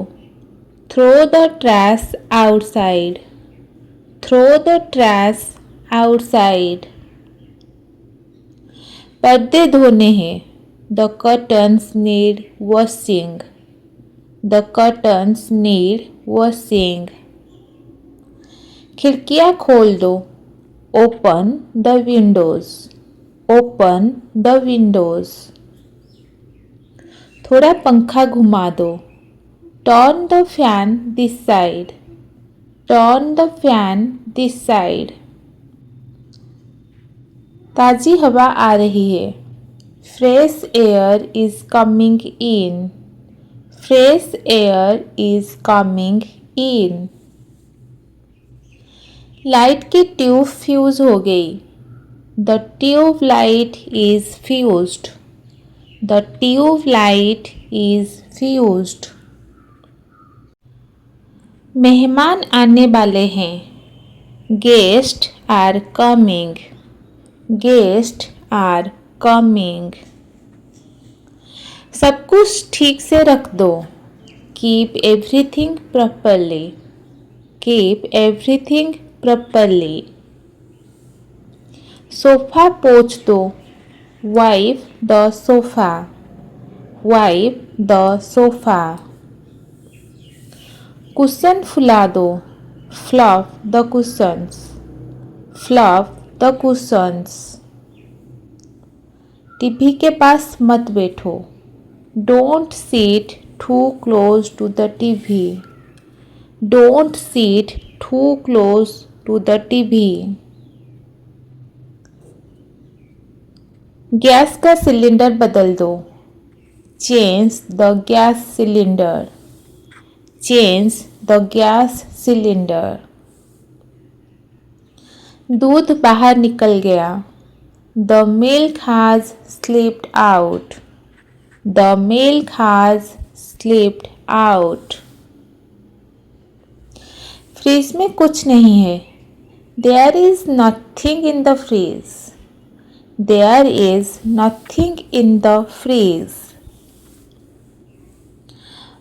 Throw the trash outside. Throw the trash outside. पर्दे धोने हैं. The curtains need washing. The curtains need washing. खिड़कियाँ खोल दो. Open the windows. Open the windows. थोड़ा पंखा घुमा दो. Turn the fan this side. Turn the fan this side. ताज़ी हवा आ रही है. Fresh air is coming in. Fresh air is coming in. Light की ट्यूब फ्यूज हो गई. The tube light is fused. The tube light is fused. मेहमान आने वाले हैं. Guests are coming. Guests are coming. सब कुछ ठीक से रख दो. Keep everything properly. Keep everything properly. Sofa पोंछ दो. Wipe the sofa. Wipe the sofa. Cushion फुला दो. Fluff the cushions. Fluff the cushions. TV के पास मत बैठो. Don't sit too close to the TV. Don't sit too close to the TV. Gas का सिलेंडर बदल दो. Change the gas cylinder. Change the gas cylinder. दूध बाहर निकल गया. The milk has slipped out. The milk has slipped out. Fridge में कुछ नहीं है. There is nothing in the fridge. There is nothing in the fridge.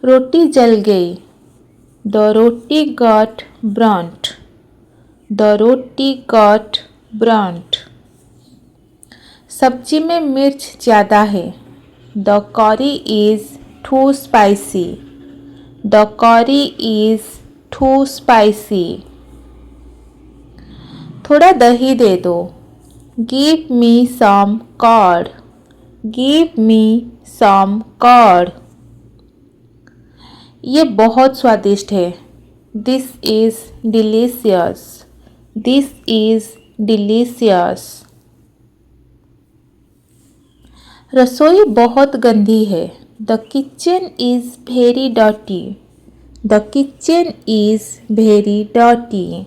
रोटी जल गई. The roti got burnt. The roti got burnt. सब्जी में मिर्च ज़्यादा है. The curry is too spicy. The curry is too spicy. थोड़ा दही दे दो. Give me some curd. Give me some curd. ये बहुत स्वादिष्ट है. This is delicious, this is delicious. रसोई बहुत गंदी है, the kitchen is very dirty, the kitchen is very dirty.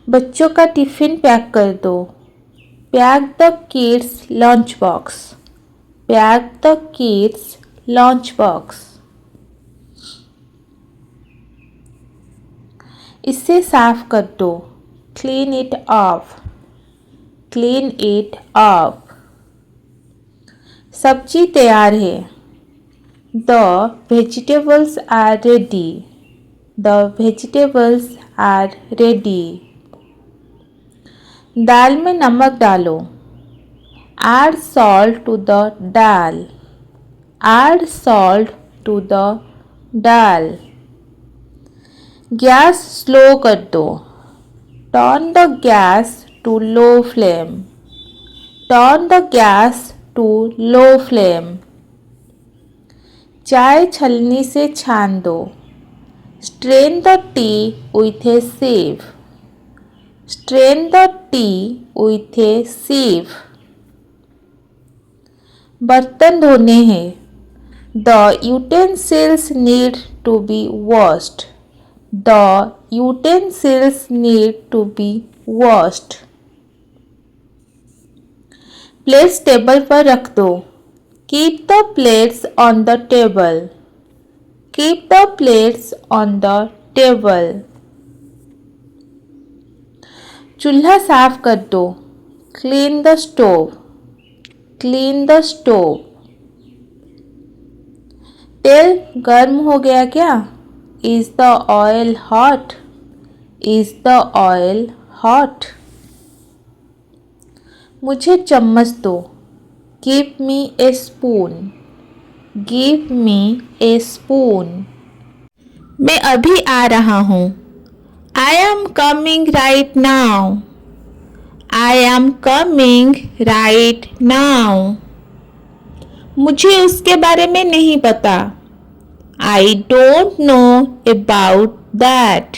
बच्चों का टिफ़िन पैक कर दो, pack the kids lunch box, pack the kids lunch box. इसे साफ कर दो, clean it up, clean it up. सब्जी तैयार है, the vegetables are ready, the vegetables are ready. दाल में नमक डालो, add salt to the dal, add salt to the dal। Gas slow कर दो, turn the gas to low flame, turn the gas to low flame। चाय छलनी से छान दो, strain the tea with a sieve, strain the tea with a sieve। बर्तन धोने हैं, the utensils need to be washed, the utensils need to be washed. Plates table पर रख दो, keep the plates on the table, keep the plates on the table. चूल्हा साफ कर दो, clean the stove, clean the stove. तेल गर्म हो गया क्या? Is the oil hot, is the oil hot. मुझे चम्मच दो, give me a spoon, give me a spoon. मैं अभी आ रहा हूँ, I am coming right now, I am coming right now. मुझे उसके बारे में नहीं पता, आई don't know about that,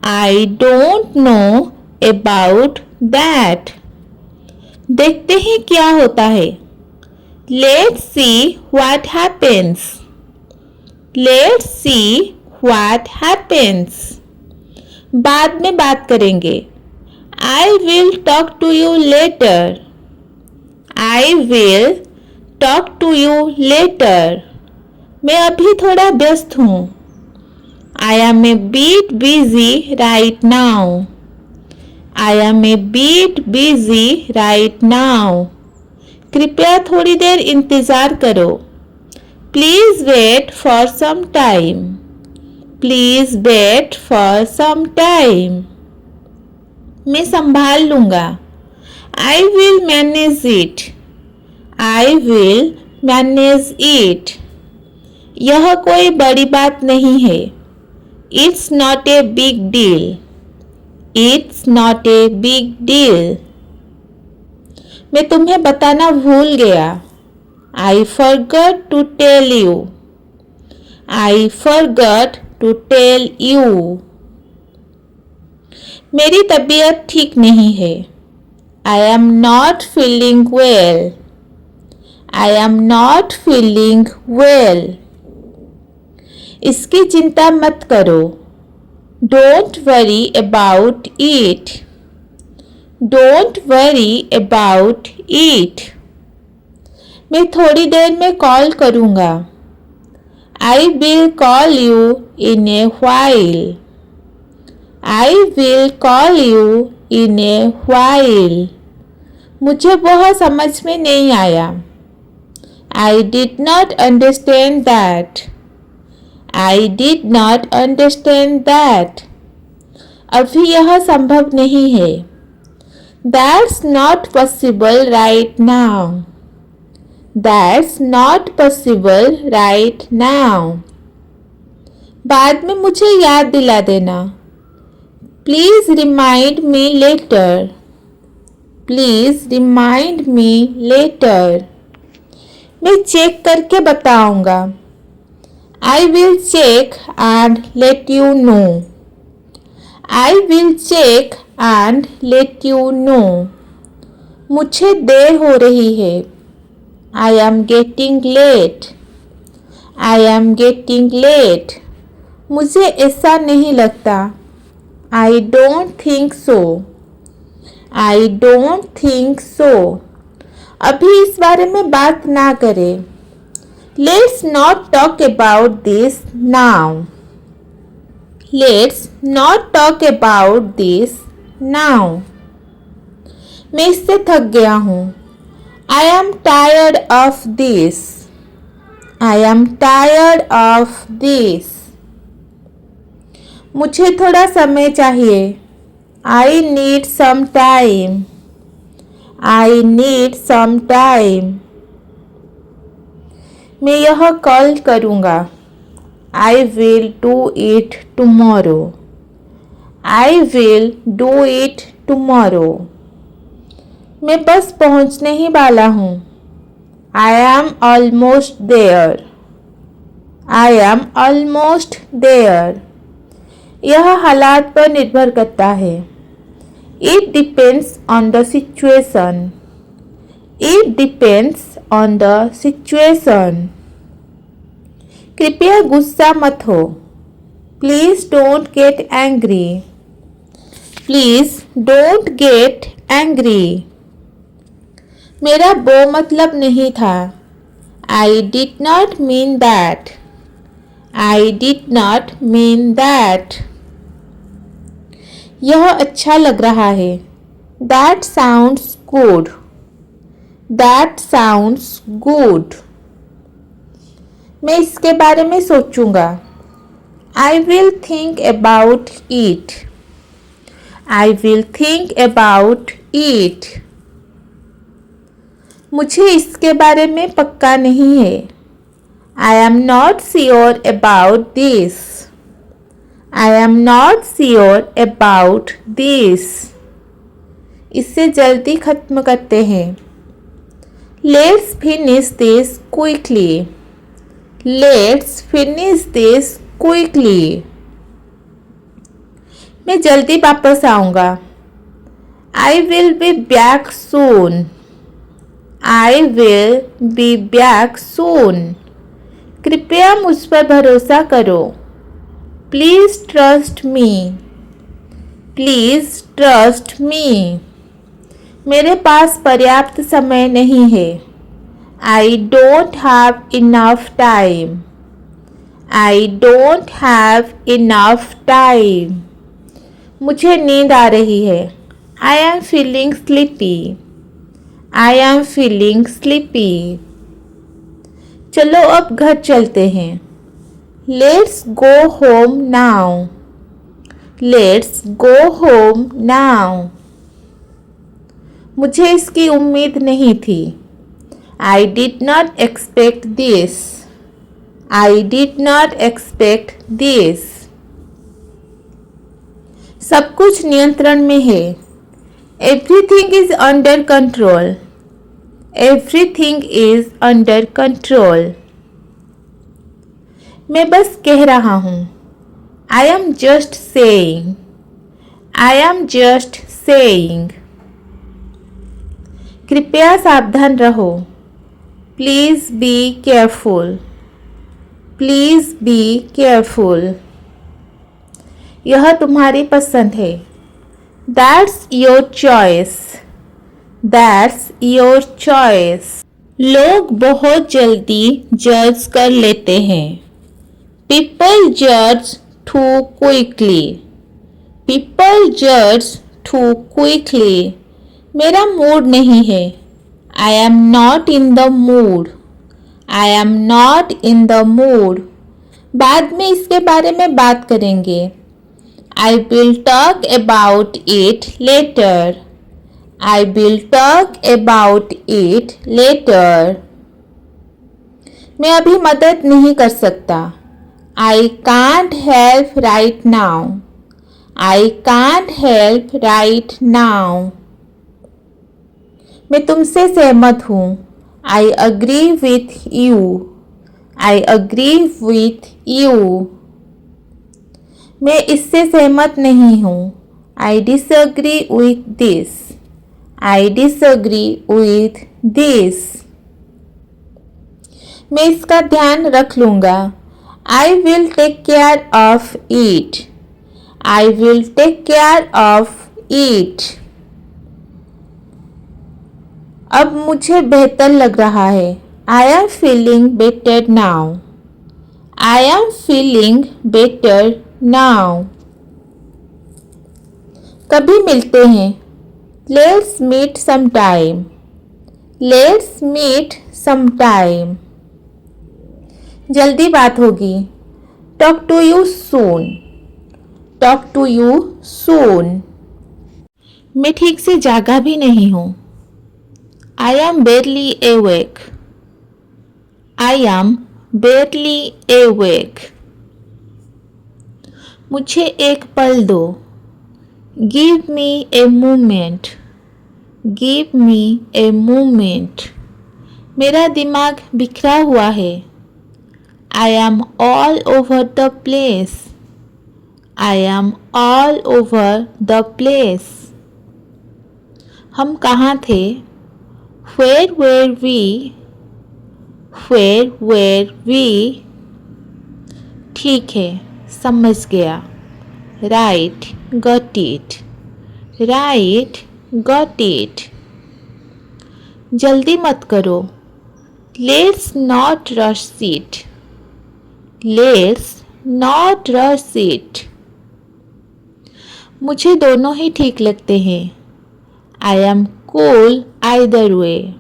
I don't know about that. देखते हैं क्या होता है, let's see what happens, let's see what happens. बाद में बात करेंगे, I will talk to you later, I will talk to you later। मैं अभी थोड़ा व्यस्त हूँ, I am a bit busy right now, I am a bit busy right now। कृपया थोड़ी देर इंतज़ार करो, Please wait for some time, Please wait for some time। मैं संभाल लूँगा, I will manage it, I will manage it। यह कोई बड़ी बात नहीं है, It's not a big deal, It's not a big deal। मैं तुम्हें बताना भूल गया, I forgot to tell you, I forgot to tell you। मेरी तबीयत ठीक नहीं है, I am not feeling well, I am not feeling well। इसकी चिंता मत करो, Don't worry about it, Don't worry about it। मैं थोड़ी देर में कॉल करूँगा, I will call you in a while, I will call you in a while। मुझे वह समझ में नहीं आया, I did not understand that, I did not understand that। अभी यह संभव नहीं है, That's not possible right now, That's not possible right now। बाद में मुझे याद दिला देना, Please remind me later, Please remind me later। मैं चेक करके बताऊंगा। I will check and let you know. I will check and let you know. मुझे देर हो रही है। I am getting late. I am getting late. मुझे ऐसा नहीं लगता। I don't think so. I don't think so. अभी इस बारे में बात ना करें। Let's not talk about this now. Let's not talk about this now. मैं इससे थक गया हूँ। I am tired of this. I am tired of this. मुझे थोड़ा समय चाहिए। I need some time. I need some time. मैं यह कल करूँगा। I will do it tomorrow. I will do it tomorrow. मैं बस पहुँचने ही वाला हूँ। I am almost there. I am almost there. यह हालात पर निर्भर करता है। It depends on the situation. It depends on the situation. कृपया गुस्सा मत हो। Please don't get angry. Please don't get angry. मेरा वो मतलब नहीं था। I did not mean that. I did not mean that. यह अच्छा लग रहा है। That sounds good. That sounds good. मैं इसके बारे में सोचूंगा। I will think about it. I will think about it. मुझे इसके बारे में पक्का नहीं है। I am not sure about this. I am not sure about this. इससे जल्दी खत्म करते हैं। Let's finish this quickly. Let's finish this quickly. मैं जल्दी वापस आऊँगा। आई will be back soon. I will be back soon. कृपया मुझ पर भरोसा करो। Please trust me. Please trust me. मेरे पास पर्याप्त समय नहीं है। I don't have enough time. I don't have enough time. मुझे नींद आ रही है। I am feeling sleepy. I am feeling sleepy. चलो अब घर चलते हैं। Let's go home now. Let's go home now. मुझे इसकी उम्मीद नहीं थी। I did not expect this. I did not expect this. सब कुछ नियंत्रण में है। Everything is under control. Everything is under control. मैं बस कह रहा हूँ। I am just saying. I am just saying. कृपया सावधान रहो। Please be careful. Please be careful. यह तुम्हारी पसंद है। That's your choice. That's your choice. लोग बहुत जल्दी जज कर लेते हैं। पीपल जज टू क्विकली। पीपल जज टू क्विकली। मेरा मूड नहीं है। I am not in the mood. I am not in the mood. बाद में इसके बारे में बात करेंगे। I will talk about it later. I will talk about it later. मैं अभी मदद नहीं कर सकता। I can't help right now. I can't help right now. मैं तुमसे सहमत हूँ। I agree with you. I agree with you. मैं इससे सहमत नहीं हूँ. I disagree with this. I disagree with this. मैं इसका ध्यान रख लूँगा. I will take care of it. I will take care of it. अब मुझे बेहतर लग रहा है. I am feeling better now. I am feeling better now. कभी मिलते हैं. Let's meet sometime. Let's meet sometime. जल्दी बात होगी. Talk to you soon. Talk to you soon. मैं ठीक से जागा भी नहीं हूँ. I am barely awake. I am barely awake. मुझे एक पल दो. Give me a moment. Give me a moment. मेरा दिमाग बिखरा हुआ है. I am all over the place. I am all over the place. हम कहाँ थे? Where were we? Where were we? ठीक है, समझ गया. Right, got it. Right, got it. जल्दी मत करो. Let's not rush it. Let's not rush it. मुझे दोनों ही ठीक लगते हैं. I am cool either way.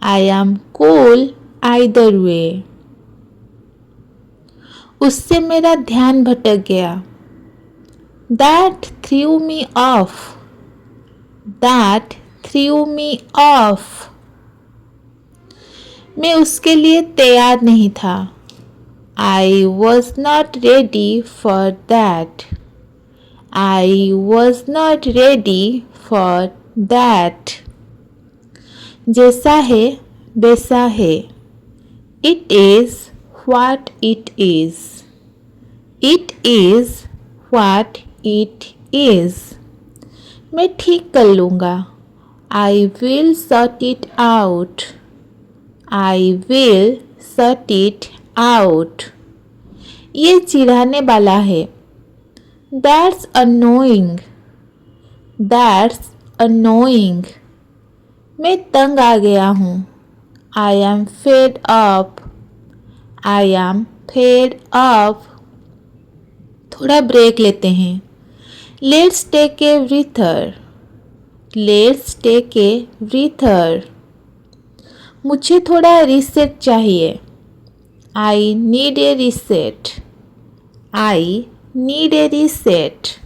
I am cool either way. उससे मेरा ध्यान भटक गया. That threw me off. That threw me off. मैं उसके लिए तैयार नहीं था. I was not ready for that. I was not ready for that. जैसा है वैसा है. It is what it is. It is what it is. मैं ठीक कर लूँगा. I will sort it out. I will sort it out. ये चिढ़ाने वाला है. That's annoying. That's annoying. मैं तंग आ गया हूँ. I am fed up. I am fed up. थोड़ा ब्रेक लेते हैं. Let's take a breather. Let's take a breather. मुझे थोड़ा रीसेट चाहिए. I need a reset. I need a reset.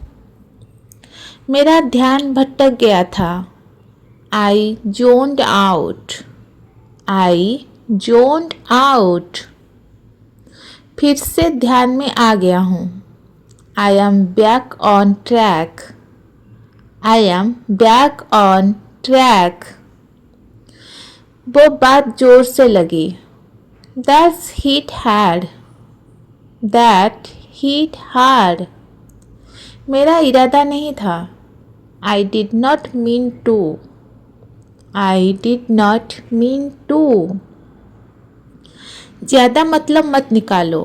मेरा ध्यान भटक गया था. I zoned out. I zoned out. फिर से ध्यान में आ गया हूँ. I am back on track. I am back on track. वो बात जोर से लगी. That's hit hard. That hit hard. मेरा इरादा नहीं था. I did not mean to. I did not mean to. ज़्यादा मतलब मत निकालो.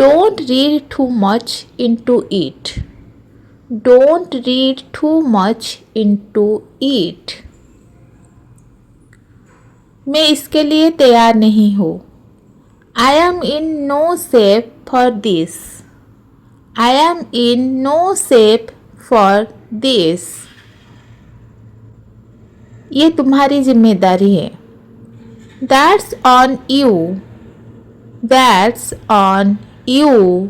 Don't read too much into it. Don't read too much into it. मैं इसके लिए तैयार नहीं हूँ. I am in no shape for this. I am in no shape for this. ये तुम्हारी जिम्मेदारी है. That's on you. That's on you.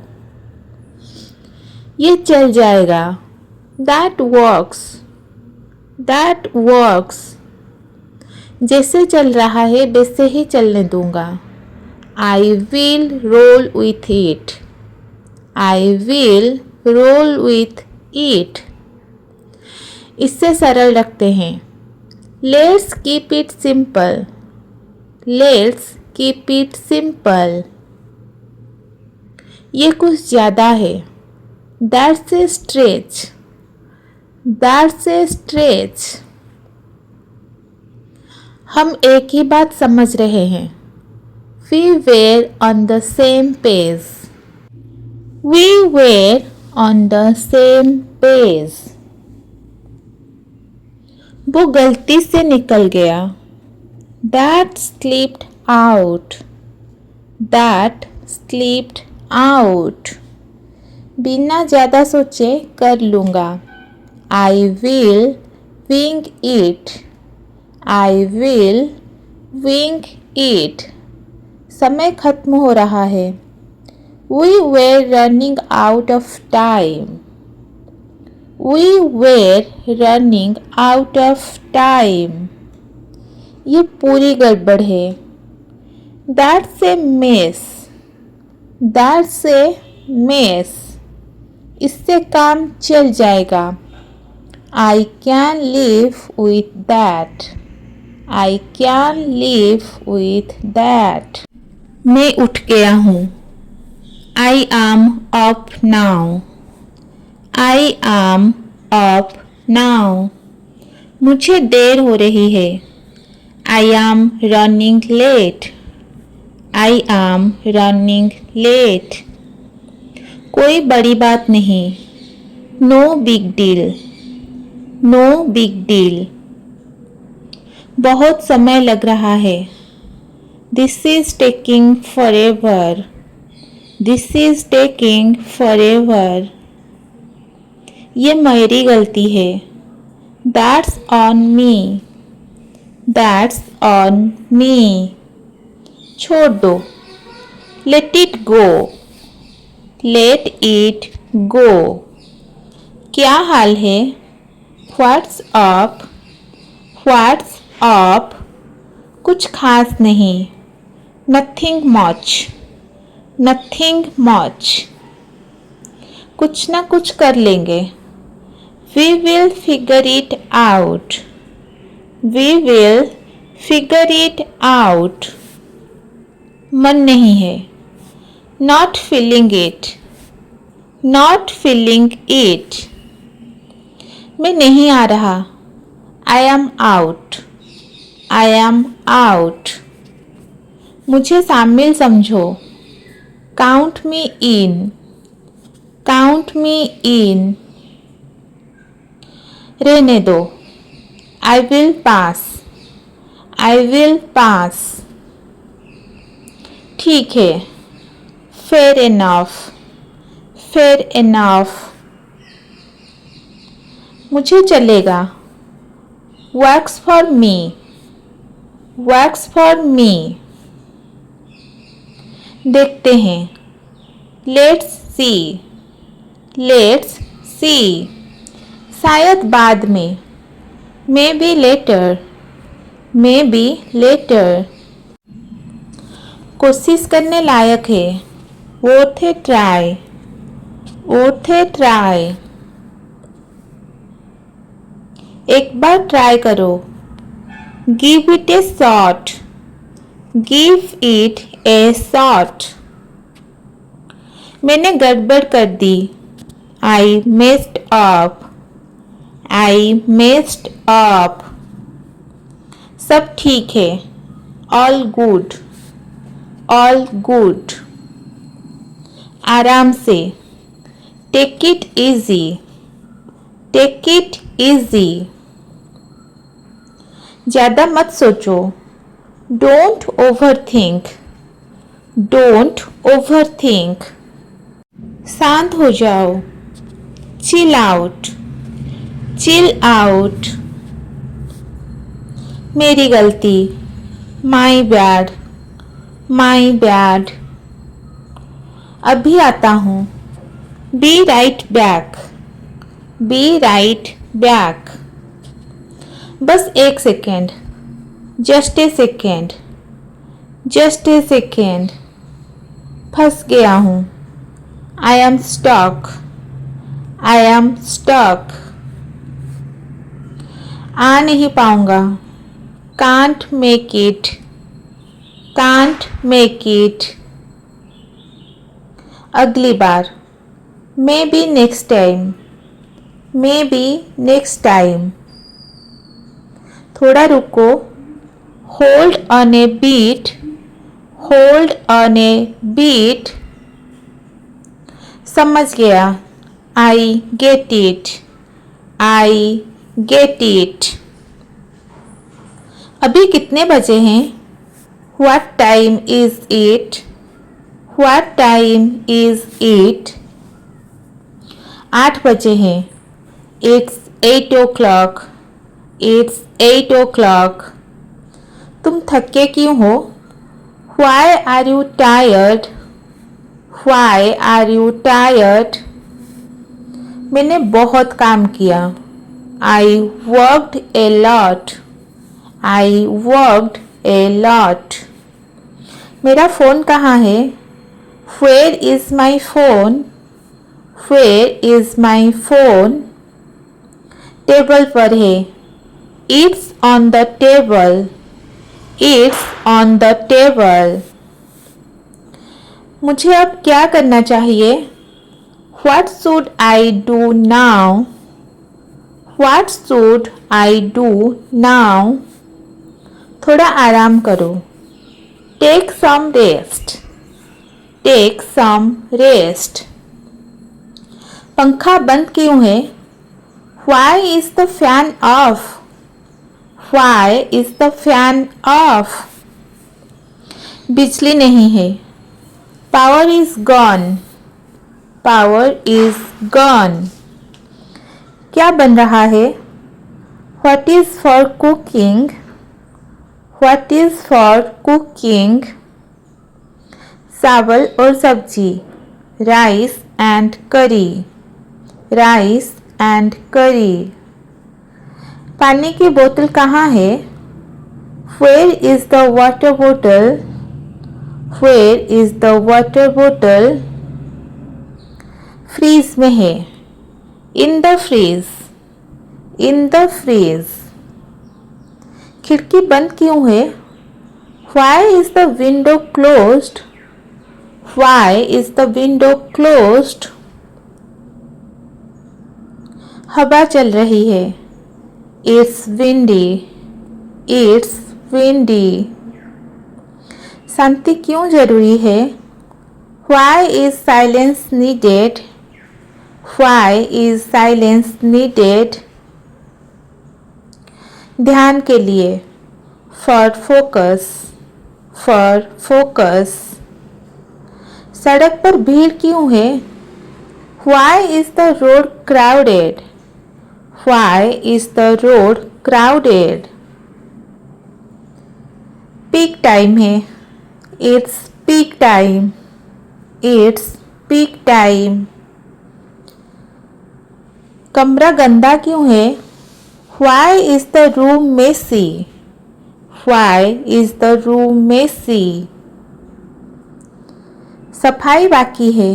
ये चल जाएगा. That works. That works. जैसे चल रहा है वैसे ही चलने दूंगा. I will roll with it. I will roll with it. इससे सरल रखते हैं. Let's keep it simple. Let's keep it simple. ये कुछ ज़्यादा है। That's A stretch. That's a stretch. हम एक ही बात समझ रहे हैं। We were on the same page. We were on the same page. वो गलती से निकल गया। That slipped out. That slipped out. बिना ज़्यादा सोचे कर लूँगा। I will wing it. I will wing it. समय खत्म हो रहा है। We were running out of time. We were running out of time. ये पूरी गड़बड़ है। That's a mess. That's a mess. इससे काम चल जाएगा। I can live with that. I can live with that. मैं उठ गया हूँ। I am up now. I am up now. मुझे देर हो रही है। I am running late. I am running late. कोई बड़ी बात नहीं। No big deal. No big deal. बहुत समय लग रहा है। This is taking forever. This is taking forever. ये मेरी गलती है। That's on me. That's on me. छोड़ दो। Let it go. Let it go. क्या हाल है? What's up? What's up? कुछ खास नहीं। Nothing much. Nothing much. कुछ ना कुछ कर लेंगे। We will figure it out. We will figure it out. मन नहीं है। Not feeling it. Not feeling it. मैं नहीं आ रहा। I am out. I am out. मुझे शामिल समझो। Count me in. Count me in. रहने दो। I will pass. I will pass. ठीक है। Fair enough. Fair enough. मुझे चलेगा। Works for me. Works for me. देखते हैं। Let's see. Let's see. शायद बाद में। Maybe later. Maybe later. कोशिश करने लायक है। Worth a try. Worth a try. एक बार ट्राई करो। Give it a shot. Give it a shot. मैंने गड़बड़ कर दी। I messed up. I messed up. सब ठीक है। All good. All good. आराम से। Take it easy. Take it easy. ज़्यादा मत सोचो। Don't overthink. Don't overthink. शांत हो जाओ। Chill out. Chill out. मेरी गलती। My bad. My bad. अभी आता हूँ। Be right back. Be right back. बस एक second. Just a second. Just a second. फंस गया हूँ। I am stuck. I am stuck. आ नहीं पाऊंगा। Can't make it. can't make it. अगली बार, maybe next time. Maybe next time. थोड़ा रुको, hold on a beat. Hold on a beat. समझ गया, I get it. I get it. अभी कितने बजे हैं? What time is it? What time is it? 8 बजे हैं. It's 8 o'clock. It's 8 o'clock. तुम थके क्यों हो? Why are you tired? Why are you tired? मैंने बहुत काम किया. I worked a lot. I worked a lot. मेरा फ़ोन कहाँ है? Where is my phone? Where is my phone? Table पर है. It's on the table. It's on the table. मुझे अब क्या करना चाहिए? What should I do now? What should I do now? थोड़ा आराम करो. Take some rest. Take some rest. पंखा बंद क्यों है? Why is the fan off? Why is the fan off? बिजली नहीं है. Power is gone. Power is gone. क्या बन रहा है? What is for cooking? What is for cooking? चावल और सब्जी. Rice and curry. Rice and curry. पानी की बोतल कहाँ है? Where is the water bottle? Where is the water bottle? Fridge में है. In the freeze. In the freeze. खिड़की बंद क्यों है? Why is the window closed? Why is the window closed? हवा चल रही है. It's windy. It's windy. शांति क्यों जरूरी है? Why is silence needed? Why is silence needed? ध्यान के लिए. For focus. For focus. सड़क पर भीड़ क्यों है? Why is the road crowded? Why is the road crowded? Peak time है. It's peak time. It's peak time. कमरा गंदा क्यों है? Why is the room messy? Why is the room messy? सफाई बाकी है.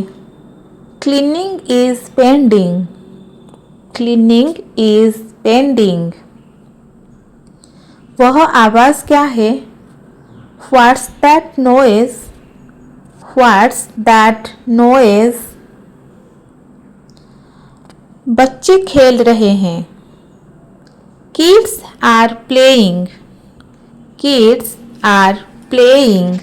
Cleaning is pending. Cleaning is pending. वह आवाज़ क्या है? What's that noise? What's that noise? बच्चे खेल रहे हैं. Kids are playing. Kids are playing.